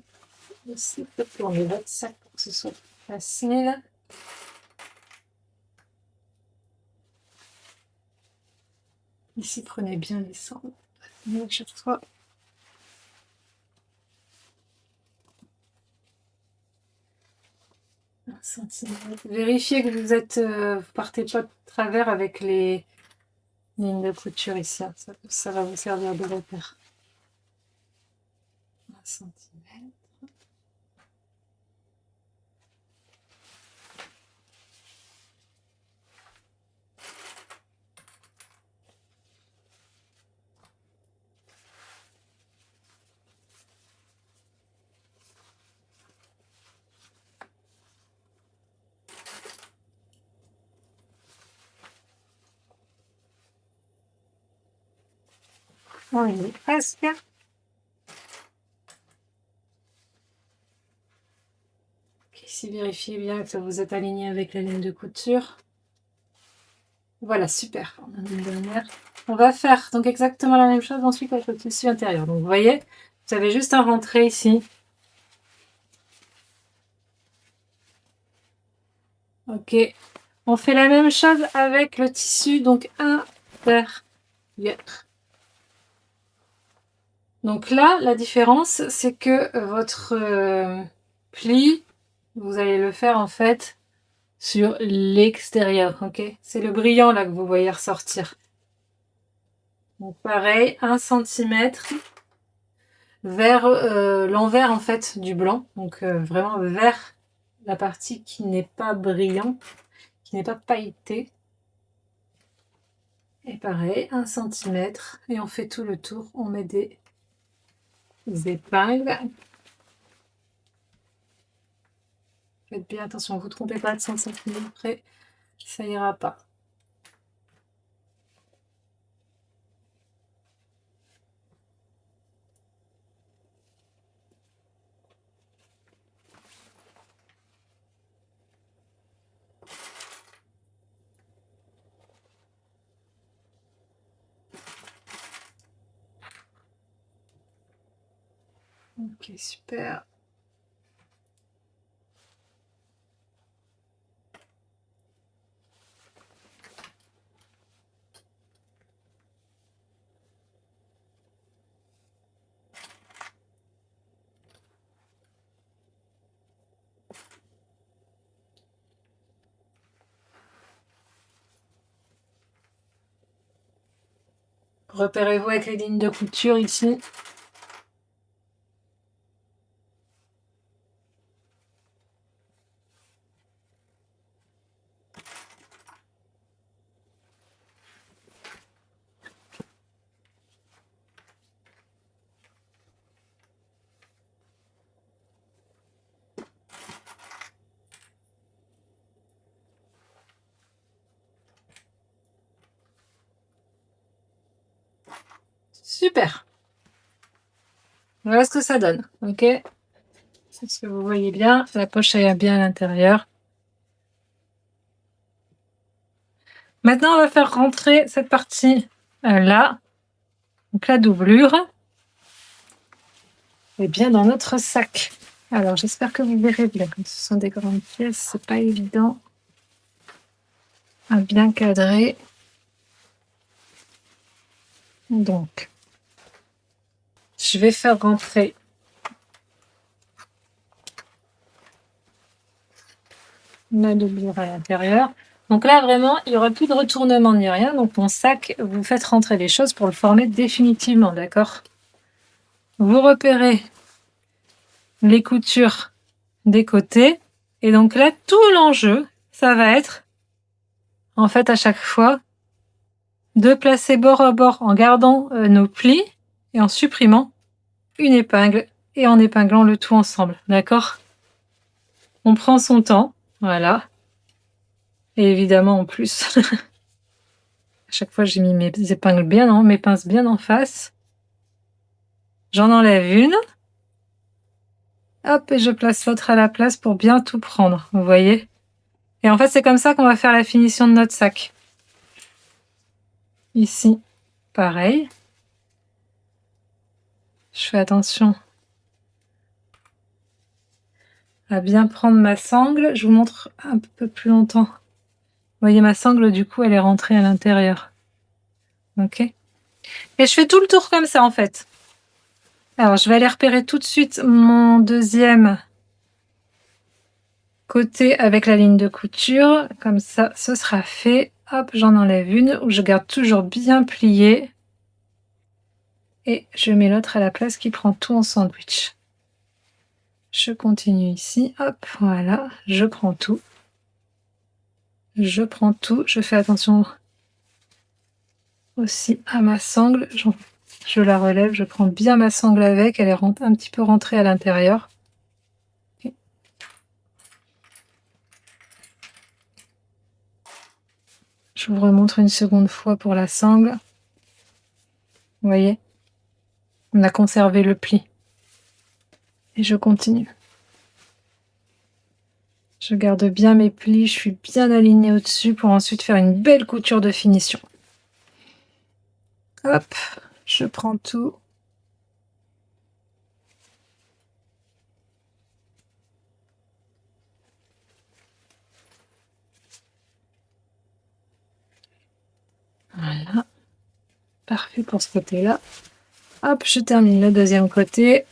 Speaker 1: Aussi, peut tourner votre sac pour que ce soit facile. Ici, prenez bien les sangles. À chaque fois. Vérifiez que vous partez pas de travers avec les lignes de couture ici. Hein. Ça va vous servir de repère. 1 cm. On y est presque. Ici, vérifiez bien que vous êtes aligné avec la ligne de couture. Voilà, super. On a une dernière. On va faire donc exactement la même chose ensuite avec le tissu intérieur. Donc, vous voyez, vous avez juste à rentrer ici. Ok. On fait la même chose avec le tissu donc intérieur. Donc là, la différence, c'est que votre pli, vous allez le faire en fait sur l'extérieur, ok? C'est le brillant là que vous voyez ressortir. Donc pareil, 1 cm vers l'envers en fait du blanc, donc vraiment vers la partie qui n'est pas brillante, qui n'est pas pailletée. Et pareil, 1 cm, et on fait tout le tour, on met des épingles. Faites bien attention, vous ne trompez pas de 100 cm près, ça ira pas. Ok, super. Repérez-vous avec les lignes de couture ici. Super. Voilà ce que ça donne, ok? C'est ce que vous voyez bien. La poche elle est bien à l'intérieur. Maintenant, on va faire rentrer cette partie là, donc la doublure, et bien dans notre sac. Alors, j'espère que vous verrez bien. Comme ce sont des grandes pièces, c'est pas évident à bien cadrer. Donc, je vais faire rentrer la doublure à l'intérieur. Donc là, vraiment, il n'y aura plus de retournement ni rien. Donc, mon sac, vous faites rentrer les choses pour le former définitivement, d'accord? Vous repérez les coutures des côtés. Et donc là, tout l'enjeu, ça va être, en fait, à chaque fois, de placer bord à bord en gardant nos plis et en supprimant une épingle et en épinglant le tout ensemble, d'accord? On prend son temps, voilà. Et évidemment, en plus, à chaque fois, j'ai mis mes épingles bien mes pinces bien en face. J'en enlève une. Hop, et je place l'autre à la place pour bien tout prendre, vous voyez? Et en fait, c'est comme ça qu'on va faire la finition de notre sac. Ici, pareil. Je fais attention à bien prendre ma sangle. Je vous montre un peu plus longtemps. Vous voyez, ma sangle, du coup, elle est rentrée à l'intérieur. Ok? Et je fais tout le tour comme ça, en fait. Alors, je vais aller repérer tout de suite mon deuxième côté avec la ligne de couture. Comme ça, ce sera fait. Hop, j'en enlève une où je garde toujours bien plié. Et je mets l'autre à la place qui prend tout en sandwich. Je continue ici. Hop, voilà. Je prends tout. Je prends tout. Je fais attention aussi à ma sangle. Je la relève. Je prends bien ma sangle avec. Elle est un petit peu rentrée à l'intérieur. Je vous remontre une seconde fois pour la sangle. Vous voyez, on a conservé le pli. Et je continue. Je garde bien mes plis, je suis bien alignée au-dessus pour ensuite faire une belle couture de finition. Hop, je prends tout. Voilà, parfait pour ce côté-là. Hop, je termine le deuxième côté.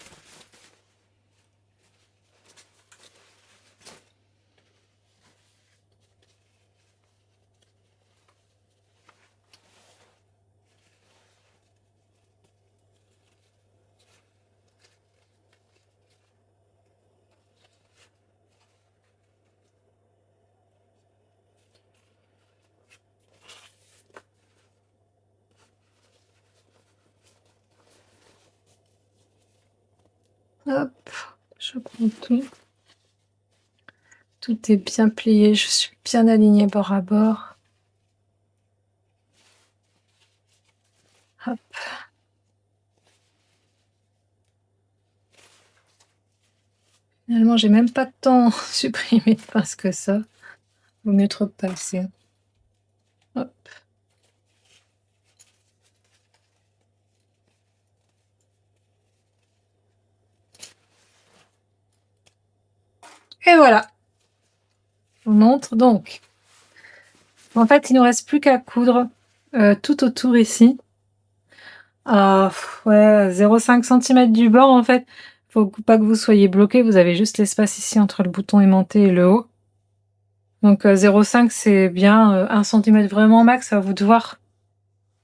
Speaker 1: Hop, je prends tout. Tout est bien plié, je suis bien alignée bord à bord. Hop. Finalement, j'ai même pas de temps supprimé de pince que ça. Vaut mieux trop passer. Hop. Et voilà. On montre donc. En fait, il nous reste plus qu'à coudre tout autour ici. Ouais, 0,5 cm du bord, en fait. Faut pas que vous soyez bloqué. Vous avez juste l'espace ici entre le bouton aimanté et le haut. Donc 0,5 c'est bien, 1 cm vraiment max, à vous de voir.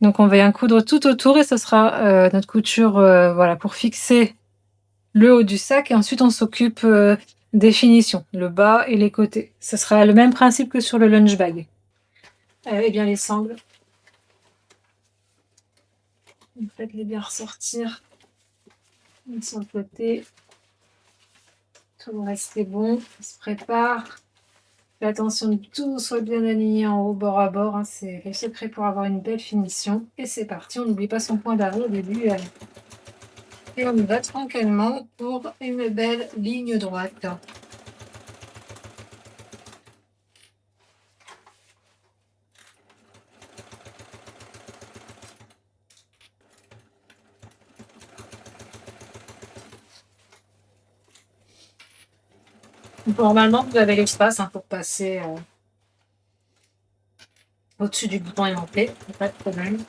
Speaker 1: Donc on va y coudre tout autour et ce sera notre couture voilà, pour fixer le haut du sac. Et ensuite on s'occupe des finitions, le bas et les côtés. Ce sera le même principe que sur le lunch bag. Et bien les sangles, faites-les bien ressortir. Une sur le côté. Tout le reste est bon, on se prépare. Faites attention que tout soit bien aligné en haut, bord à bord. Hein, c'est le secret pour avoir une belle finition. Et c'est parti, on n'oublie pas son point d'arrêt au début. Et on y va tranquillement pour une belle ligne droite. Donc, normalement, vous avez l'espace pour passer au-dessus du bouton aimanté, pas de problème.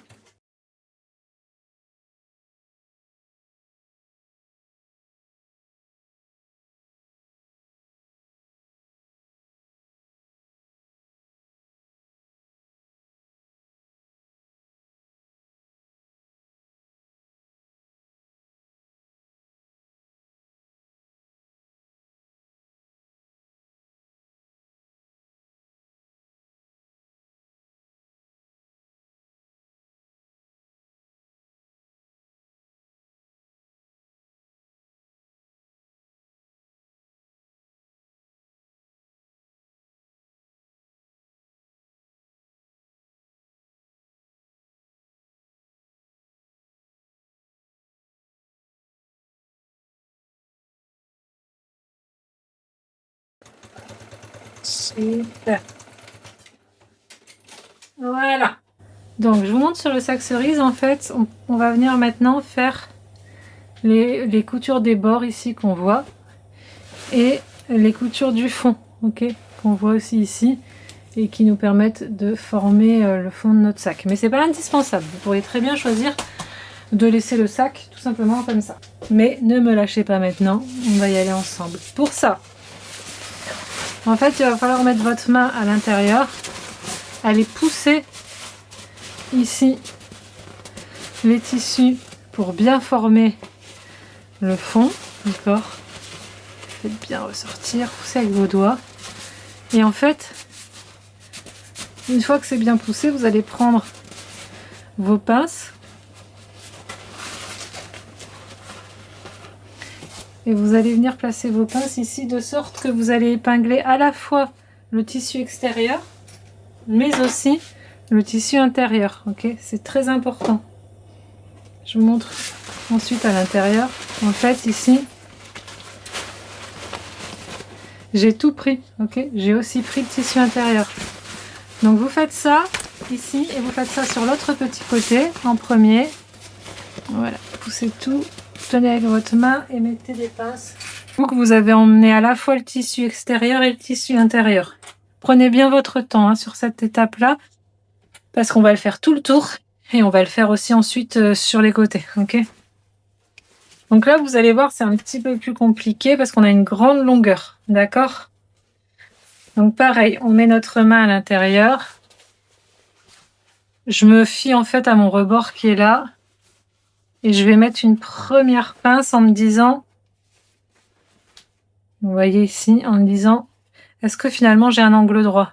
Speaker 1: Super. Voilà. Donc, je vous montre sur le sac cerise. En fait, on va venir maintenant faire les coutures des bords ici qu'on voit et les coutures du fond, ok, qu'on voit aussi ici et qui nous permettent de former le fond de notre sac. Mais c'est pas indispensable. Vous pourriez très bien choisir de laisser le sac tout simplement comme ça. Mais ne me lâchez pas maintenant. On va y aller ensemble. Pour ça, en fait, il va falloir mettre votre main à l'intérieur, aller pousser ici les tissus pour bien former le fond, d'accord? Faites bien ressortir, poussez avec vos doigts. Et en fait, une fois que c'est bien poussé, vous allez prendre vos pinces et vous allez venir placer vos pinces ici de sorte que vous allez épingler à la fois le tissu extérieur mais aussi le tissu intérieur, ok? C'est très important. Je vous montre ensuite à l'intérieur. En fait, ici, j'ai tout pris, ok? J'ai aussi pris le tissu intérieur. Donc vous faites ça ici et vous faites ça sur l'autre petit côté en premier. Voilà, poussez tout, tenez avec votre main et mettez des pinces. Donc vous avez emmené à la fois le tissu extérieur et le tissu intérieur. Prenez bien votre temps hein, sur cette étape-là parce qu'on va le faire tout le tour et on va le faire aussi ensuite sur les côtés, ok? Donc là, vous allez voir, c'est un petit peu plus compliqué parce qu'on a une grande longueur, d'accord? Donc pareil, on met notre main à l'intérieur. Je me fie en fait à mon rebord qui est là. Et je vais mettre une première pince en me disant, vous voyez ici, en me disant, est-ce que finalement j'ai un angle droit?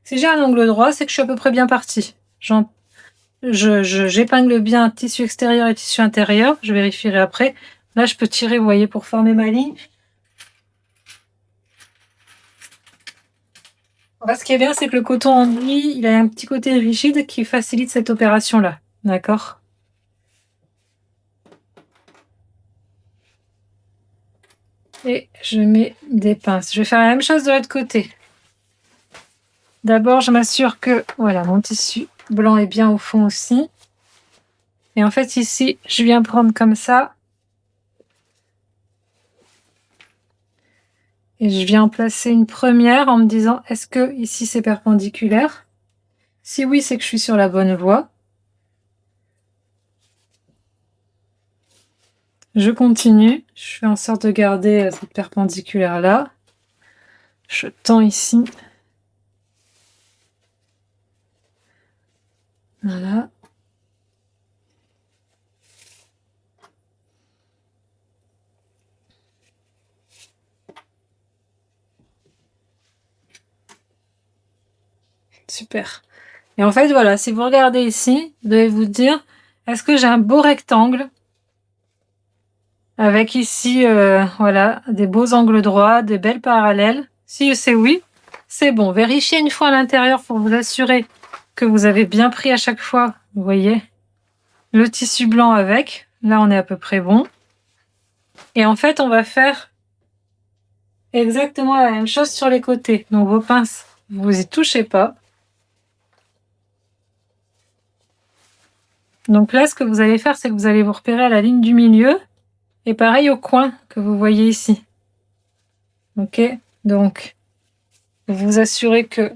Speaker 1: Si j'ai un angle droit, c'est que je suis à peu près bien partie. J'épingle bien tissu extérieur et tissu intérieur. Je vérifierai après. Là, je peux tirer, vous voyez, pour former ma ligne. Ce qui est bien, c'est que le coton enduit, il a un petit côté rigide qui facilite cette opération-là. D'accord? Et je mets des pinces. Je vais faire la même chose de l'autre côté. D'abord, je m'assure que voilà, mon tissu blanc est bien au fond aussi. Et en fait, ici, je viens prendre comme ça. Et je viens en placer une première en me disant, est-ce que ici c'est perpendiculaire? Si oui, c'est que je suis sur la bonne voie. Je continue. Je fais en sorte de garder cette perpendiculaire là. Je tends ici. Voilà. Super. Et en fait, voilà, si vous regardez ici, vous devez vous dire, est-ce que j'ai un beau rectangle avec ici, voilà, des beaux angles droits, des belles parallèles? Si c'est oui, c'est bon. Vérifiez une fois à l'intérieur pour vous assurer que vous avez bien pris à chaque fois, vous voyez, le tissu blanc avec. Là, on est à peu près bon. Et en fait, on va faire exactement la même chose sur les côtés. Donc, vos pinces, vous y touchez pas. Donc là, ce que vous allez faire, c'est que vous allez vous repérer à la ligne du milieu et pareil au coin que vous voyez ici. Ok? Donc, vous vous assurez que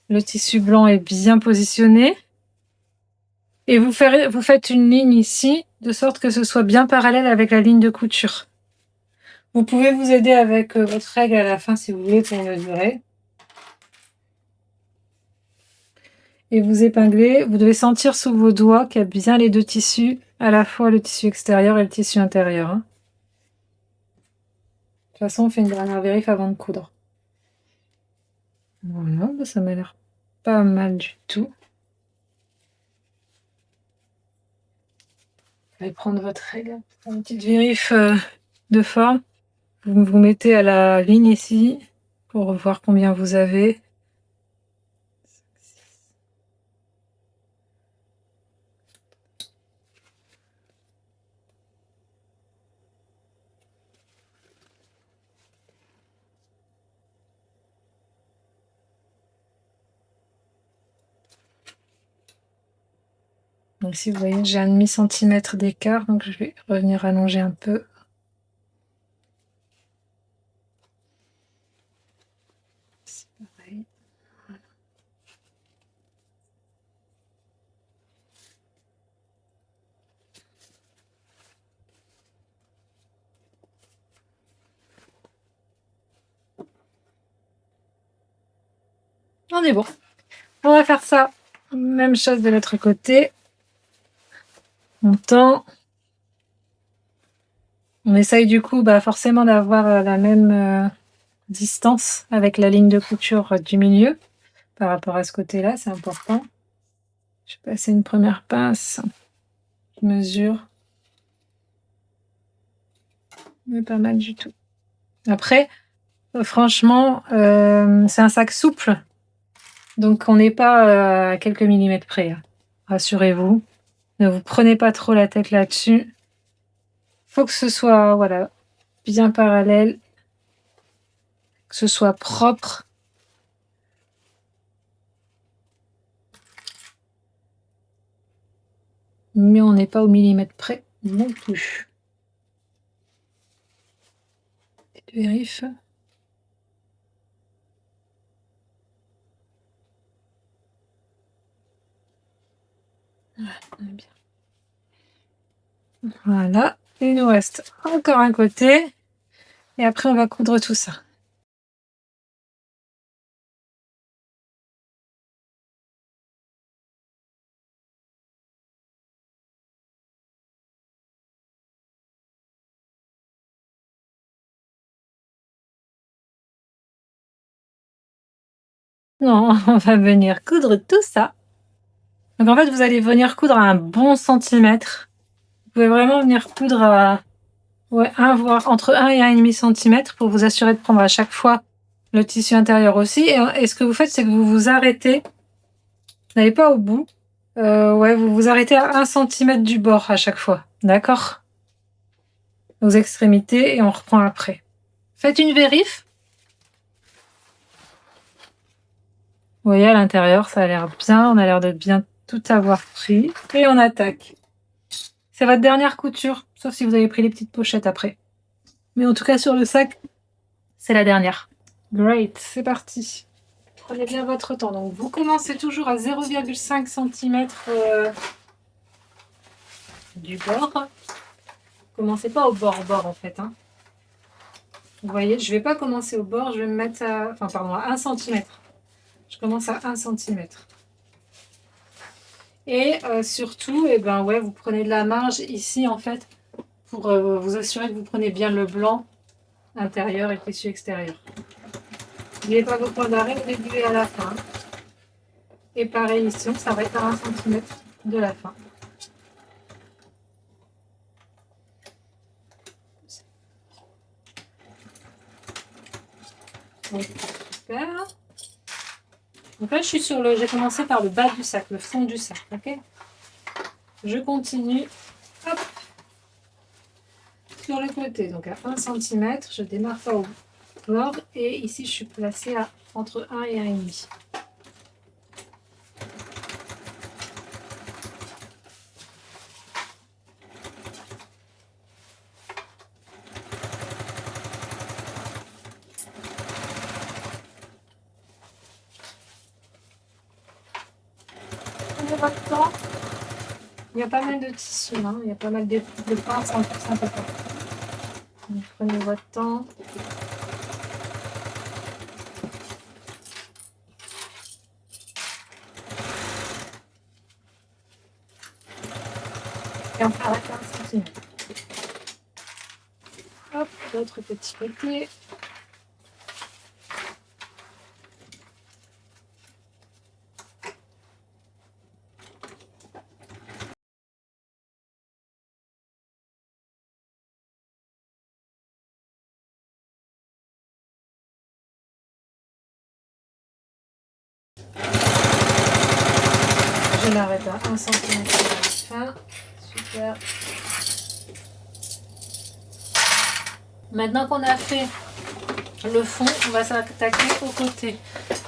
Speaker 1: le tissu blanc est bien positionné et vous faites une ligne ici de sorte que ce soit bien parallèle avec la ligne de couture. Vous pouvez vous aider avec votre règle à la fin si vous voulez pour mesurer. Et vous épinglez. Vous devez sentir sous vos doigts qu'il y a bien les deux tissus, à la fois le tissu extérieur et le tissu intérieur. Hein. De toute façon, on fait une dernière vérif avant de coudre. Voilà, ça m'a l'air pas mal du tout. Vous allez prendre votre règle, une petite vérif de forme. Vous vous mettez à la ligne ici pour voir combien vous avez. Donc si vous voyez, j'ai 1,5 cm d'écart, donc je vais revenir allonger un peu. C'est pareil. On est bon. On va faire ça. Même chose de l'autre côté. On tend. On essaye du coup forcément d'avoir la même distance avec la ligne de couture du milieu par rapport à ce côté-là, c'est important. Je vais passer une première pince. Je mesure. Mais pas mal du tout. Après, franchement, c'est un sac souple. Donc on n'est pas à quelques millimètres près. Hein. Rassurez-vous. Ne vous prenez pas trop la tête là-dessus. Faut que ce soit voilà, bien parallèle. Que ce soit propre. Mais on n'est pas au millimètre près non plus. Vérifie. Bien. Voilà, il nous reste encore un côté et après on va coudre tout ça. Non, on va venir coudre tout ça. Donc en fait, vous allez venir coudre à un bon centimètre. Vous pouvez vraiment venir coudre à voire entre 1 et 1,5 cm pour vous assurer de prendre à chaque fois le tissu intérieur aussi. Et ce que vous faites, c'est que vous vous arrêtez. Vous n'allez pas au bout. Vous vous arrêtez à 1 cm du bord à chaque fois. D'accord? Aux extrémités et on reprend après. Faites une vérif. Vous voyez, à l'intérieur, ça a l'air bien. On a l'air de bien tout avoir pris. Et on attaque. C'est votre dernière couture, sauf si vous avez pris les petites pochettes après. Mais en tout cas, sur le sac, c'est la dernière. Great, c'est parti. Prenez bien votre temps. Donc, vous commencez toujours à 0,5 cm du bord. Commencez pas au bord en fait. Hein. Vous voyez, je vais pas commencer au bord, je vais me mettre à 1 cm. Je commence à 1 cm. Et surtout, vous prenez de la marge ici en fait pour vous assurer que vous prenez bien le blanc intérieur et le tissu extérieur. N'oubliez pas vos points d'arrêt au début et à la fin. Et pareil ici, on s'arrête à 1 cm de la fin. Donc, super. Donc là, j'ai commencé par le bas du sac, le fond du sac, ok? Je continue, hop, sur le côté, donc à 1 cm, je démarre pas au bord, et ici, je suis placée à entre 1 et 1,5. Prenez votre temps. Il y a pas mal de tissus, hein. Il y a pas mal de pinces en plus important. Donc, prenez votre temps. Et on s'arrête à 1 cm. Hop, l'autre petit côté. Je l'arrête à 1 cm à la fin. Super. Maintenant qu'on a fait le fond, on va s'attaquer aux côtés.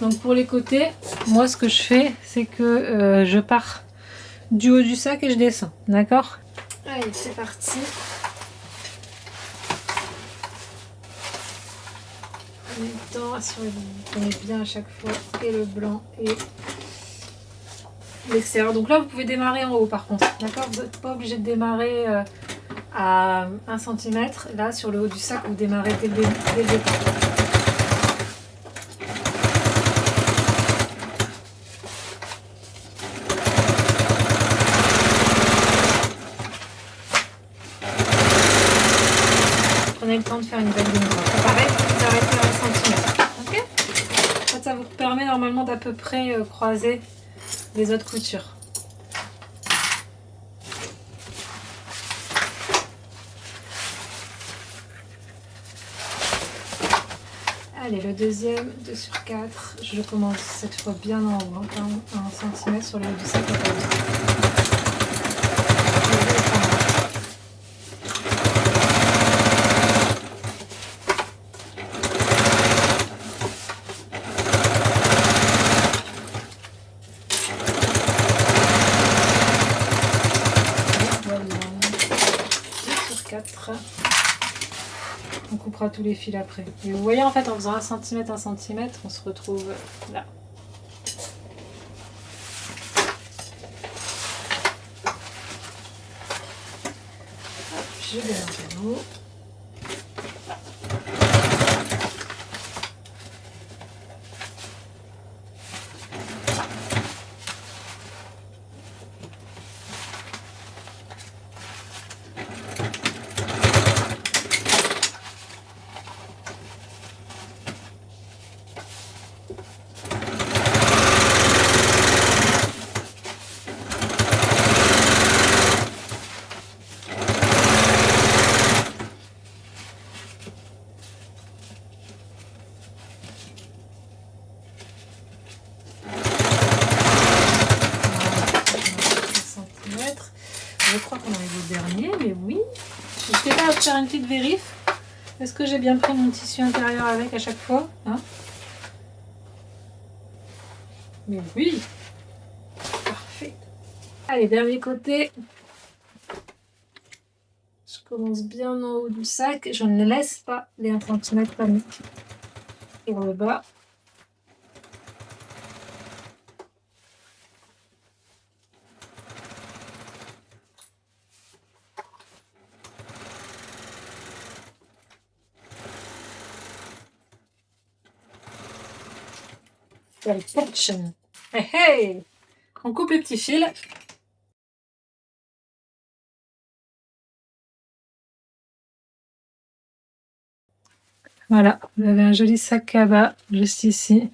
Speaker 1: Donc pour les côtés, moi ce que je fais, c'est que je pars du haut du sac et je descends, d'accord? Allez, c'est parti. En même temps, assurez-vous bien à chaque fois et le blanc et l'extérieur. Donc là, vous pouvez démarrer en haut par contre, d'accord? Vous n'êtes pas obligé de démarrer à 1 cm. Là, sur le haut du sac, vous démarrez dès le départ. Prenez le temps de faire une belle ligne droite. Pareil, vous arrêtez à 1 cm. Ok? En fait, ça vous permet normalement d'à peu près croiser les autres coutures. Allez, le deuxième, 2 sur 4. Je commence cette fois bien en haut, hein, 1 cm sur le haut du sac. On coupera tous les fils après. Et vous voyez, en fait, en faisant 1 cm, 1 cm, on se retrouve là. Hop, je vais un peu. Je crois qu'on arrive au dernier, mais oui. Je n'étais pas à faire une petite vérif. Est-ce que j'ai bien pris mon tissu intérieur avec à chaque fois, hein? Mais oui. Parfait. Allez, dernier côté. Je commence bien en haut du sac. Je ne laisse pas les 1 cm comme sur le bas. Perfection. Hey, hey. On coupe les petits fils. Voilà, vous avez un joli sac cabas juste ici,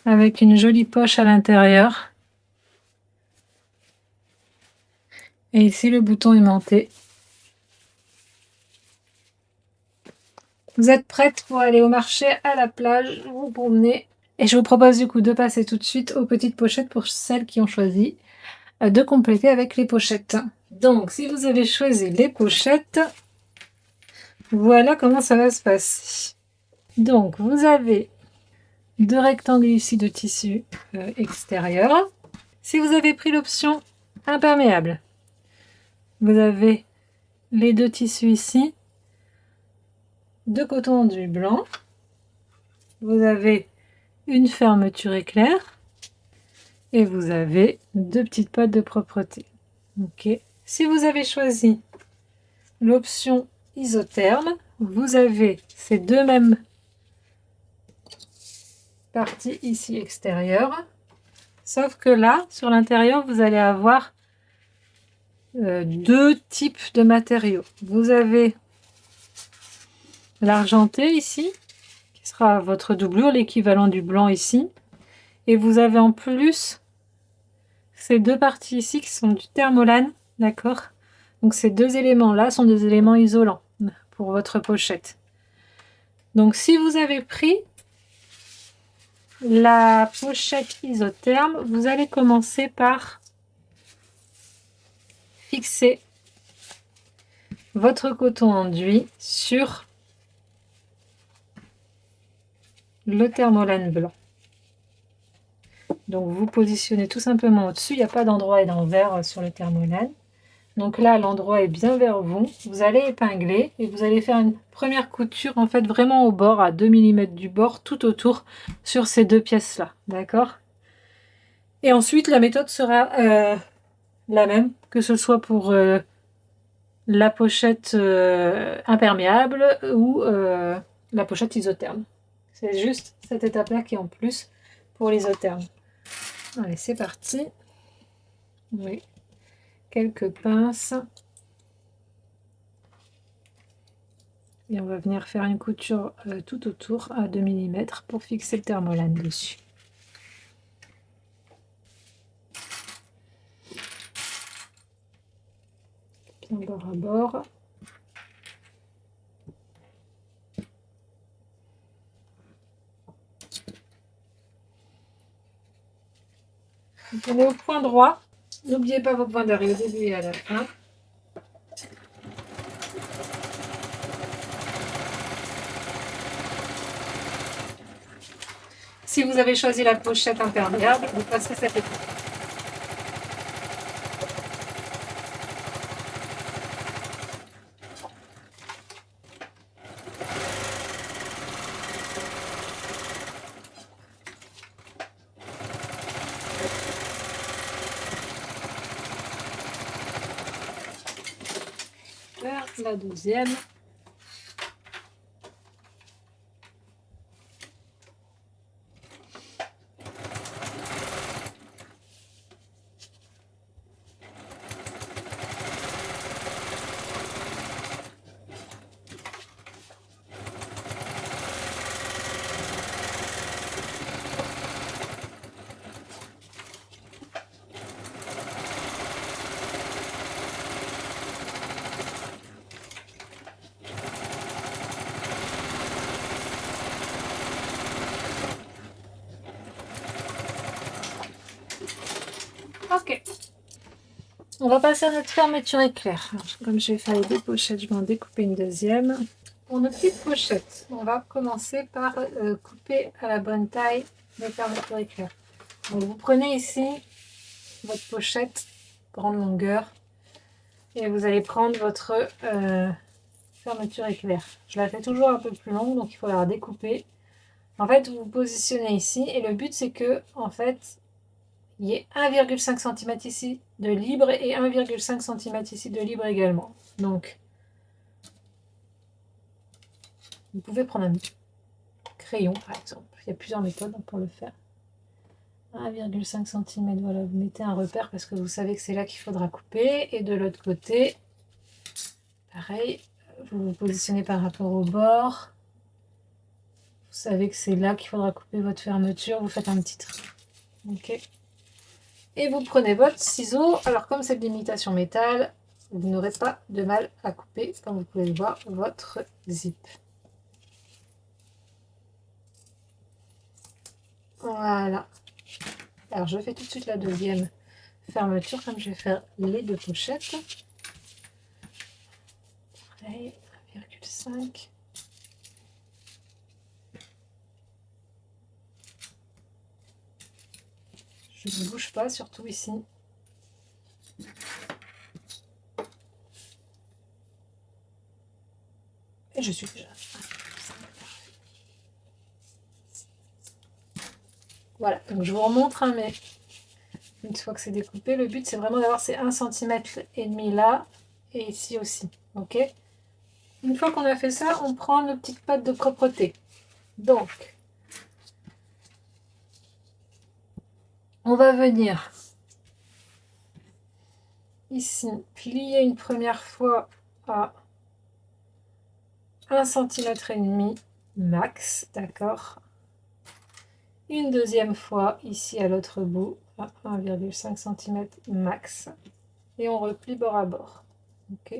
Speaker 1: avec une jolie poche à l'intérieur. Et ici, le bouton aimanté. Vous êtes prête pour aller au marché, à la plage, vous promener. Et je vous propose du coup de passer tout de suite aux petites pochettes pour celles qui ont choisi de compléter avec les pochettes. Donc, si vous avez choisi les pochettes, voilà comment ça va se passer. Donc, vous avez 2 rectangles ici de tissu extérieur. Si vous avez pris l'option imperméable, vous avez les 2 tissus ici de coton enduit blanc. Vous avez une fermeture éclair et vous avez 2 petites pattes de propreté. Ok. Si vous avez choisi l'option isotherme, vous avez ces 2 mêmes parties ici extérieures, sauf que là, sur l'intérieur, vous allez avoir 2 types de matériaux. Vous avez l'argenté ici, qui sera votre doublure, l'équivalent du blanc ici. Et vous avez en plus ces 2 parties ici qui sont du thermolane, d'accord? Donc ces 2 éléments-là sont des éléments isolants pour votre pochette. Donc si vous avez pris la pochette isotherme, vous allez commencer par fixer votre coton enduit sur le thermolane blanc. Donc vous positionnez tout simplement au-dessus, il n'y a pas d'endroit d'envers sur le thermolane. Donc là, l'endroit est bien vers vous. Vous allez épingler et vous allez faire une première couture en fait vraiment au bord, à 2 mm du bord, tout autour sur ces deux pièces-là. D'accord? Et ensuite, la méthode sera la même, que ce soit pour la pochette imperméable ou la pochette isotherme. C'est juste cette étape-là qui est en plus pour l'isotherme. Allez, c'est parti. Oui, quelques pinces. Et on va venir faire une couture tout autour à 2 mm pour fixer le thermolane dessus. Bien bord à bord. Vous prenez au point droit. N'oubliez pas vos points d'arrêt au début et à la fin. Si vous avez choisi la pochette imperméable, vous passerez cette étape. La deuxième. Ok. On va passer à notre fermeture éclair. Alors, comme je vais faire les deux pochettes, je vais en découper une deuxième. Pour nos petites pochettes, on va commencer par couper à la bonne taille les fermetures éclair. Donc, vous prenez ici votre pochette grande longueur et vous allez prendre votre fermeture éclair. Je la fais toujours un peu plus longue, donc il faut la découper. En fait, vous vous positionnez ici et le but c'est que en fait il y ait 1,5 cm ici de libre et 1,5 cm ici de libre également. Donc, vous pouvez prendre un crayon par exemple. Il y a plusieurs méthodes pour le faire. 1,5 cm, voilà, vous mettez un repère parce que vous savez que c'est là qu'il faudra couper. Et de l'autre côté, pareil, vous vous positionnez par rapport au bord. Vous savez que c'est là qu'il faudra couper votre fermeture. Vous faites un petit trait. Ok. Et vous prenez votre ciseau. Alors comme c'est de l'imitation métal, vous n'aurez pas de mal à couper, comme vous pouvez le voir, votre zip. Voilà. Alors je fais tout de suite la deuxième fermeture, comme je vais faire les deux pochettes. Pareil, 1,5. Je ne bouge pas, surtout ici. Et je suis déjà. Voilà, donc je vous remontre, hein, mais une fois que c'est découpé, le but c'est vraiment d'avoir ces 1,5 cm là et ici aussi. Ok. Une fois qu'on a fait ça, on prend nos petites pattes de propreté. Donc, on va venir ici plier une première fois à 1,5 cm max, d'accord. Une deuxième fois ici à l'autre bout à 1,5 cm max et on replie bord à bord. Ok.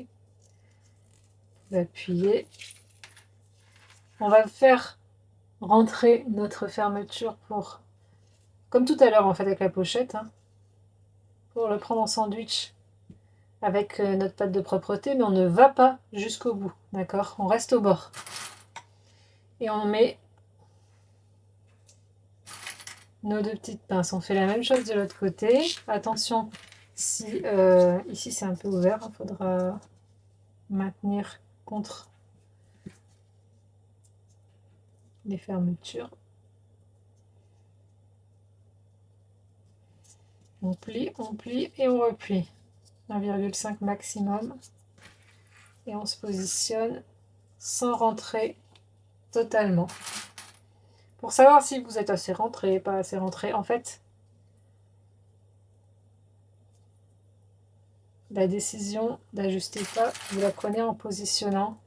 Speaker 1: Vous appuyez. On va faire rentrer notre fermeture pour, comme tout à l'heure en fait avec la pochette, hein, pour le prendre en sandwich avec notre pâte de propreté, mais on ne va pas jusqu'au bout, d'accord? On reste au bord. Et on met nos deux petites pinces. On fait la même chose de l'autre côté. Attention, si ici c'est un peu ouvert, il faudra maintenir contre les fermetures. On plie et on replie. 1,5 maximum. Et on se positionne sans rentrer totalement. Pour savoir si vous êtes assez rentré, pas assez rentré, en fait, la décision d'ajuster pas, vous la prenez en positionnant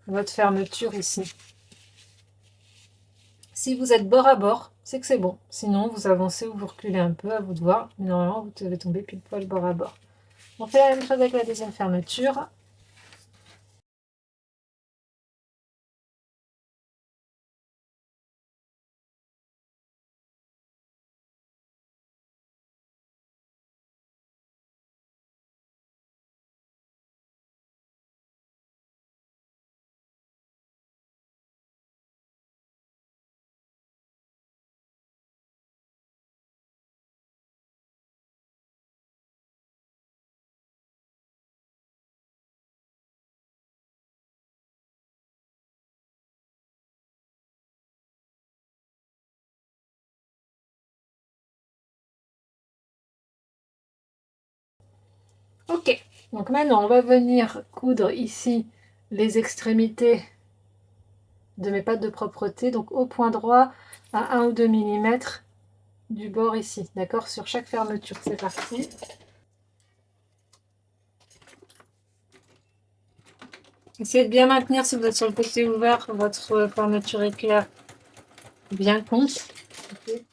Speaker 1: votre fermeture ici. Si vous êtes bord à bord, c'est que c'est bon. Sinon, vous avancez ou vous reculez un peu, à vous de voir. Mais normalement, vous devez tomber pile poil bord à bord. On fait la même chose avec la deuxième fermeture. Ok, donc maintenant on va venir coudre ici les extrémités de mes pattes de propreté, donc au point droit à 1 ou 2 mm du bord ici, d'accord, sur chaque fermeture. C'est parti. Essayez de bien maintenir, si vous êtes sur le côté ouvert, votre fermeture éclair bien contre. Okay.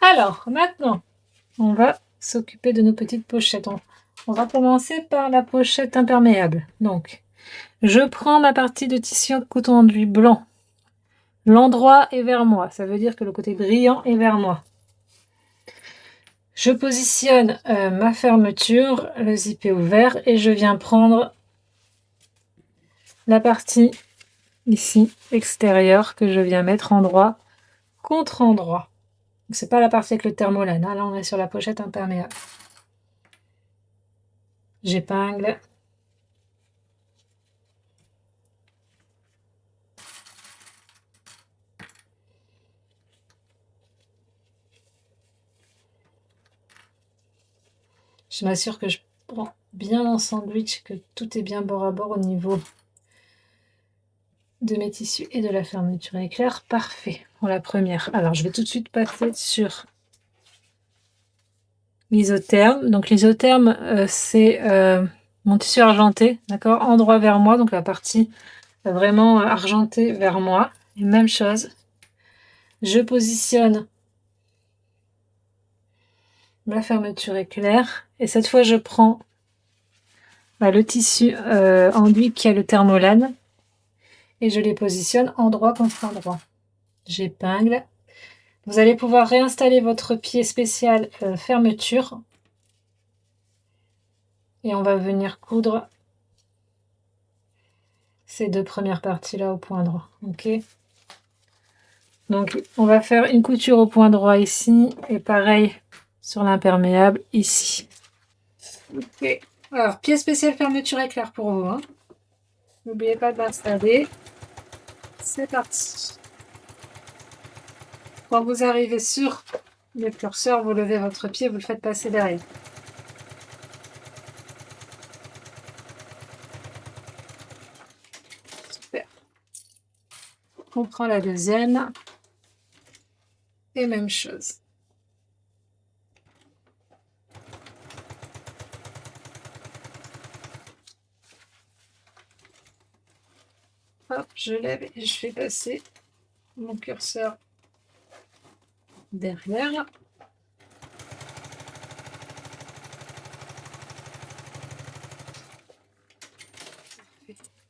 Speaker 1: Alors, maintenant, on va s'occuper de nos petites pochettes. On va commencer par la pochette imperméable. Donc, je prends ma partie de tissu coton enduit blanc. L'endroit est vers moi, ça veut dire que le côté brillant est vers moi. Je positionne ma fermeture, le zip est ouvert et je viens prendre la partie ici extérieure que je viens mettre endroit contre endroit. C'est pas la partie avec le thermolane, hein. Là on est sur la pochette imperméable. J'épingle. Je m'assure que je prends bien en sandwich, que tout est bien bord à bord au niveau de mes tissus et de la fermeture éclair. Parfait pour la première. Alors je vais tout de suite passer sur l'isotherme. Donc l'isotherme, c'est mon tissu argenté, d'accord, endroit vers moi, donc la partie vraiment argentée vers moi. Et même chose, je positionne ma fermeture éclair et cette fois je prends le tissu enduit qui a le thermolane et je les positionne endroit contre endroit. J'épingle. Vous allez pouvoir réinstaller votre pied spécial fermeture et on va venir coudre ces deux premières parties là au point droit. Ok, donc on va faire une couture au point droit ici et pareil sur l'imperméable ici. Ok, alors pied spécial fermeture éclair pour vous, hein. N'oubliez pas de l'installer. C'est parti. Quand vous arrivez sur le curseur, vous levez votre pied, vous le faites passer derrière. Super. On prend la deuxième. Et même chose. Hop, je lève et je fais passer mon curseur derrière.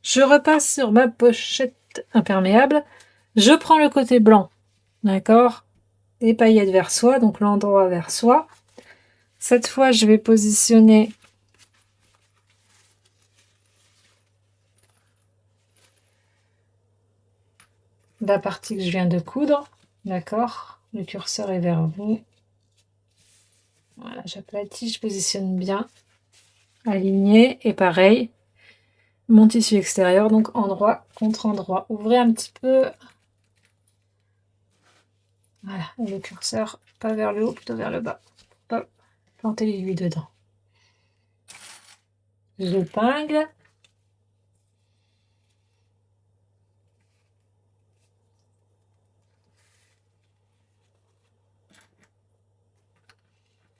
Speaker 1: Je repasse sur ma pochette imperméable. Je prends le côté blanc, d'accord, les paillettes vers soi, donc l'endroit vers soi. Cette fois, je vais positionner la partie que je viens de coudre. D'accord? Le curseur est vers vous. Voilà, j'aplatis, je positionne bien. Aligné. Et pareil, mon tissu extérieur, donc endroit contre endroit. Ouvrez un petit peu. Voilà, et le curseur, pas vers le haut, plutôt vers le bas. Hop, plantez l'aiguille dedans. J'épingle.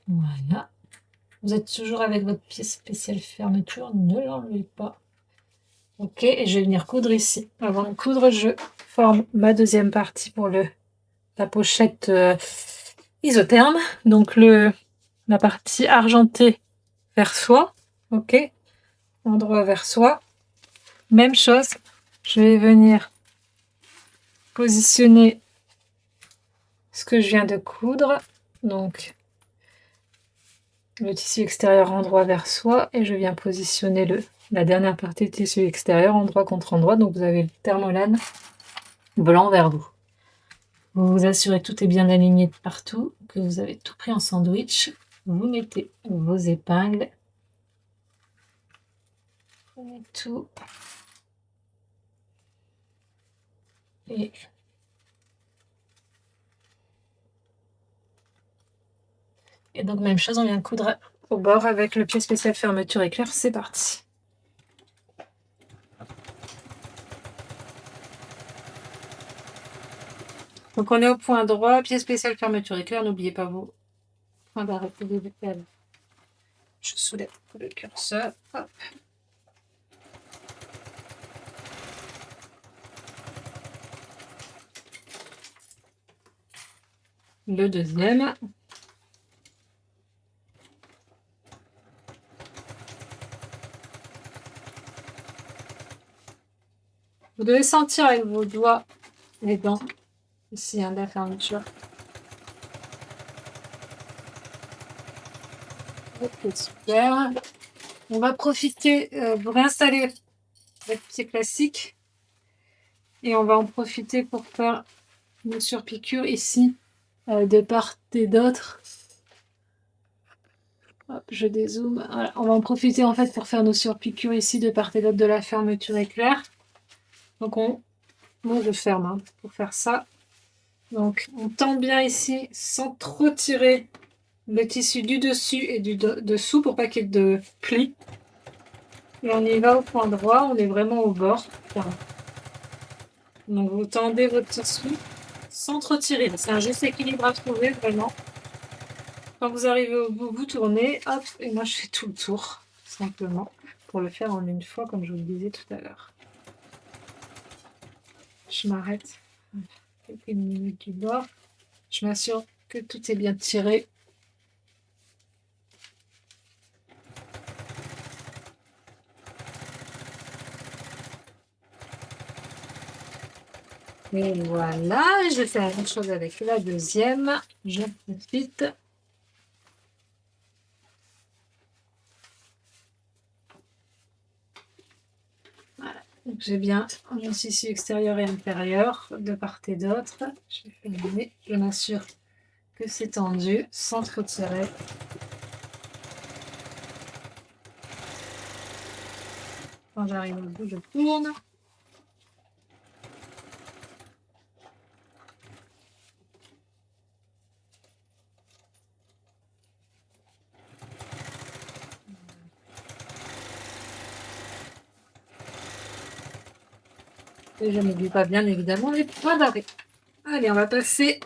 Speaker 1: Voilà. Vous êtes toujours avec votre pièce spéciale fermeture, ne l'enlevez pas. Ok, et je vais venir coudre ici. Avant de coudre, je forme ma deuxième partie pour la pochette isotherme. Donc la partie argentée vers soi. Ok, endroit vers soi. Même chose, je vais venir positionner ce que je viens de coudre. Donc le tissu extérieur endroit vers soi et je viens positionner la dernière partie du tissu extérieur endroit contre endroit. Donc vous avez le thermolane blanc vers vous. Vous vous assurez que tout est bien aligné de partout, que vous avez tout pris en sandwich. Vous mettez vos épingles et tout. Et donc même chose, on vient coudre au bord avec le pied spécial fermeture éclair. C'est parti. Donc on est au point droit, pied spécial fermeture éclair. N'oubliez pas vos points d'arrêt de pelle. Je soulève le curseur. Hop. Le deuxième. Vous devez sentir avec vos doigts les dents ici, de la fermeture. Ok, super. On va profiter, vous réinstaller votre pied classique et on va en profiter pour faire une surpiqûre ici de part et d'autre. Hop, je dézoome. Voilà. On va en profiter en fait pour faire nos surpiqûres ici de part et d'autre de la fermeture éclair. Donc moi je ferme pour faire ça. Donc on tend bien ici sans trop tirer le tissu du dessus et du dessous pour pas qu'il y ait de plis. Et on y va au point droit, on est vraiment au bord. Voilà. Donc vous tendez votre tissu sans trop tirer. C'est un juste équilibre à trouver vraiment. Quand vous arrivez au bout, vous tournez, hop, et moi je fais tout le tour, tout simplement, pour le faire en une fois, comme je vous le disais tout à l'heure. Je m'arrête quelques minutes du bord. Je m'assure que tout est bien tiré. Et voilà, je vais faire la même chose avec la deuxième. Je profite. Voilà. Donc j'ai bien le tissu extérieur et intérieur de part et d'autre. Je vais fermer. Je m'assure que c'est tendu sans trop tirer. Quand j'arrive au bout, je tourne. Et je n'oublie pas bien évidemment les points d'arrêt. Allez, on va passer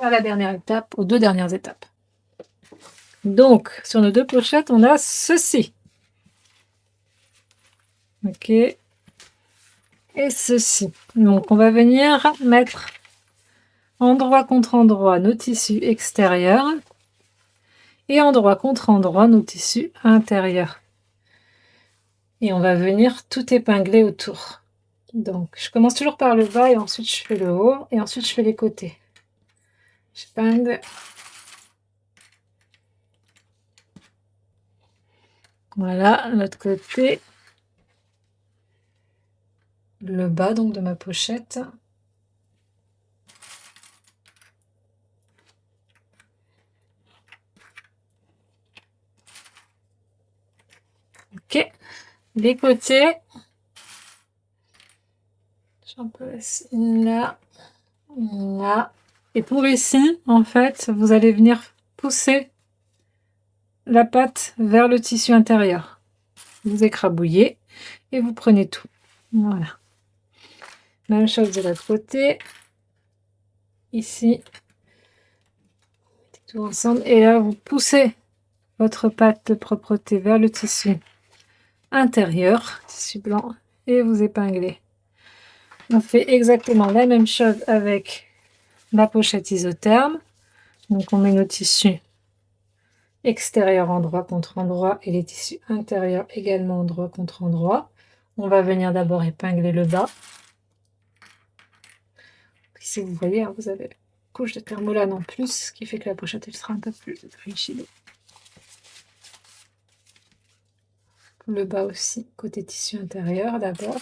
Speaker 1: à la dernière étape, aux deux dernières étapes. Donc, sur nos deux pochettes, on a ceci. Ok. Et ceci. Donc, on va venir mettre endroit contre endroit nos tissus extérieurs et endroit contre endroit nos tissus intérieurs. Et on va venir tout épingler autour. Donc, je commence toujours par le bas et ensuite je fais le haut et ensuite je fais les côtés. J'épingle. Voilà, l'autre côté. Le bas donc de ma pochette. Ok, les côtés. J'en place là, là. Et pour ici, en fait, vous allez venir pousser la pâte vers le tissu intérieur. Vous écrabouillez et vous prenez tout. Voilà. Même chose de l'autre côté. Ici, mettez tout ensemble. Et là, vous poussez votre pâte de propreté vers le tissu intérieur, tissu blanc, et vous épinglez. On fait exactement la même chose avec la pochette isotherme. Donc on met nos tissus extérieurs endroit contre endroit et les tissus intérieurs également endroit contre endroit. On va venir d'abord épingler le bas. Ici vous voyez, hein, vous avez une couche de thermolane en plus, ce qui fait que la pochette elle sera un peu plus rigide. Le bas aussi, côté tissu intérieur d'abord.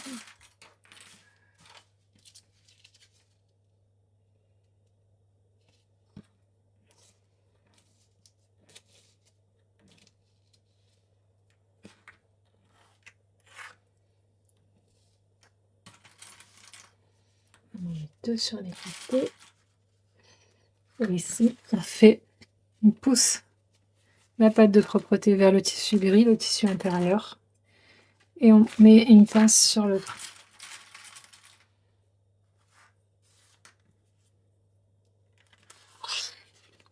Speaker 1: On met deux sur les côtés. Et ici, on pousse la pâte de propreté vers le tissu gris, le tissu intérieur. Et on met une pince sur le bas.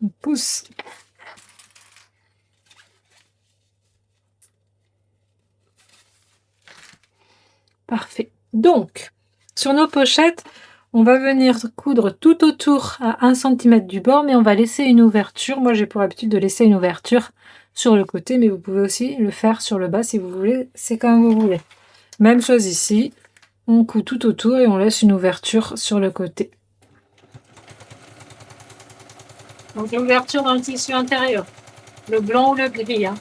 Speaker 1: On pousse. Parfait. Donc, sur nos pochettes, on va venir coudre tout autour à 1 cm du bord, mais on va laisser une ouverture. Moi, j'ai pour habitude de laisser une ouverture sur le côté, mais vous pouvez aussi le faire sur le bas si vous voulez. C'est comme vous voulez. Même chose ici. On coud tout autour et on laisse une ouverture sur le côté. Donc, l'ouverture dans le tissu intérieur. Le blanc ou le gris. Hein.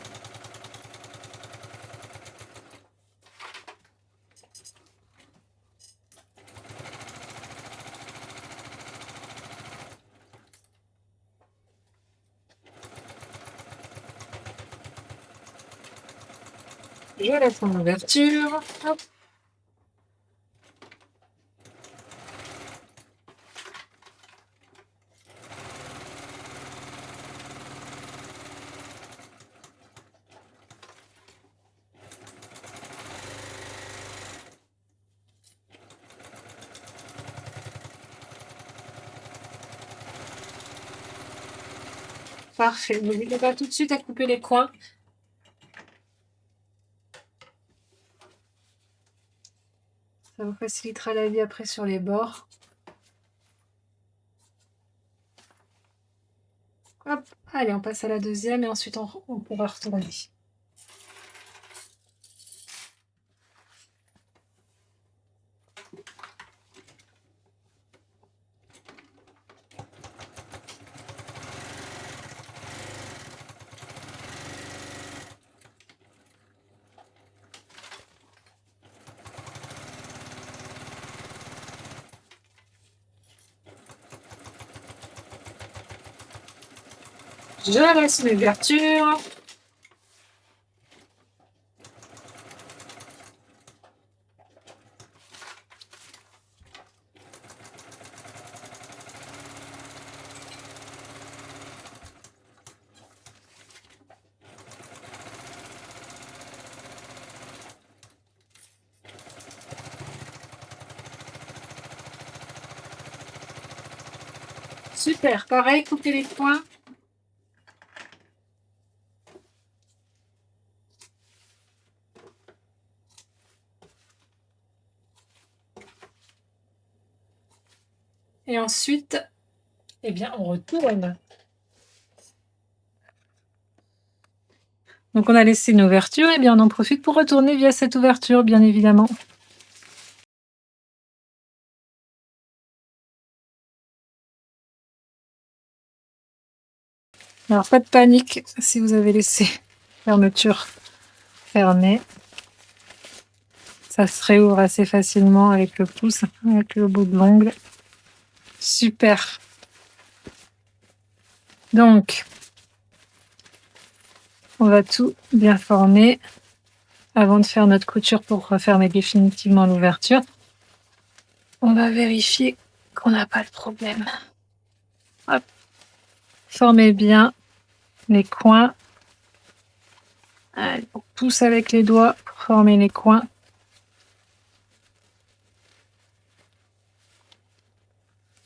Speaker 1: Je laisse mon ouverture. Hop. Parfait. N'oubliez pas tout de suite à couper les coins. Ça vous facilitera la vie après sur les bords. Hop, allez, on passe à la deuxième et ensuite on pourra retourner. Je laisse une ouverture. Super, pareil, coupez les coins. Et ensuite, eh bien, on retourne. Donc, on a laissé une ouverture, et bien, on en profite pour retourner via cette ouverture, bien évidemment. Alors, pas de panique si vous avez laissé fermeture fermé. Ça se réouvre assez facilement avec le pouce, avec le bout de l'ongle. Super. Donc, on va tout bien former avant de faire notre couture pour refermer définitivement l'ouverture. On va vérifier qu'on n'a pas de problème. Hop. Formez bien les coins. Allez, on pousse avec les doigts pour former les coins.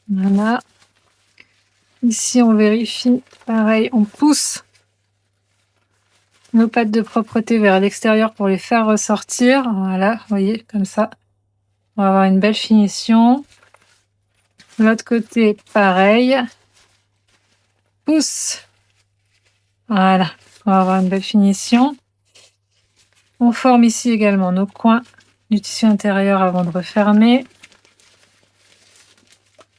Speaker 1: Voilà. Ici, on vérifie. Pareil, on pousse nos pattes de propreté vers l'extérieur pour les faire ressortir. Voilà, vous voyez, comme ça. On va avoir une belle finition. De l'autre côté, pareil. Pousse. Voilà, on va avoir une belle finition. On forme ici également nos coins du tissu intérieur avant de refermer.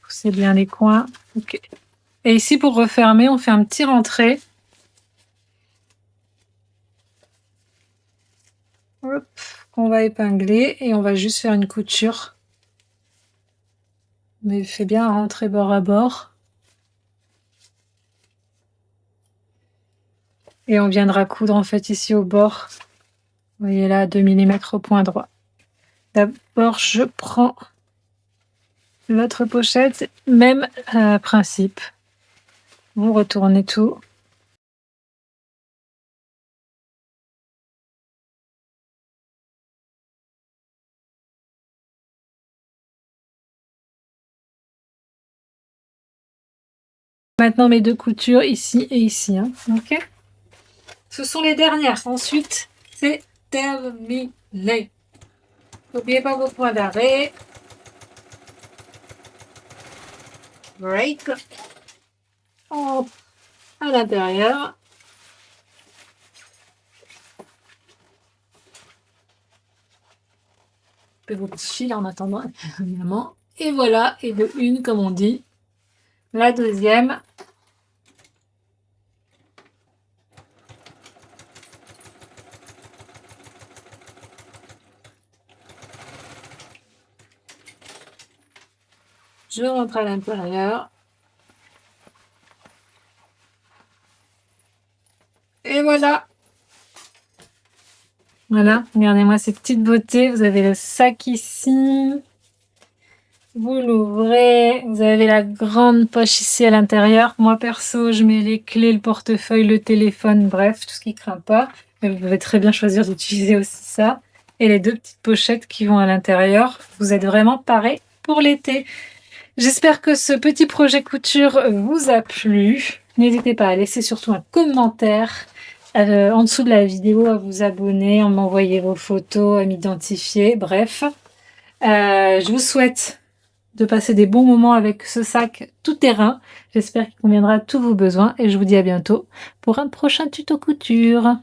Speaker 1: Poussez bien les coins. Ok. Et ici, pour refermer, on fait un petit rentré. Hop, on va épingler et on va juste faire une couture. Mais fais bien rentrer bord à bord. Et on viendra coudre en fait ici au bord. Vous voyez là, 2 mm au point droit. D'abord, je prends l'autre pochette, même principe. Vous retournez tout. Maintenant mes deux coutures ici et ici. Hein. Ok. Ce sont les dernières. Ensuite, c'est terminé. N'oubliez pas vos points d'arrêt. Break. Hop, à l'intérieur. Vos petits fils en attendant, évidemment. Et voilà, et de une, comme on dit. La deuxième. Je rentre à l'intérieur. Et voilà. Voilà, regardez-moi ces petites beautés. Vous avez le sac ici. Vous l'ouvrez. Vous avez la grande poche ici à l'intérieur. Moi, perso, je mets les clés, le portefeuille, le téléphone, bref, tout ce qui craint pas. Mais vous pouvez très bien choisir d'utiliser aussi ça. Et les deux petites pochettes qui vont à l'intérieur. Vous êtes vraiment parés pour l'été. J'espère que ce petit projet couture vous a plu. N'hésitez pas à laisser surtout un commentaire en dessous de la vidéo, à vous abonner, à m'envoyer vos photos, à m'identifier, bref. Je vous souhaite de passer des bons moments avec ce sac tout terrain. J'espère qu'il conviendra à tous vos besoins et je vous dis à bientôt pour un prochain tuto couture.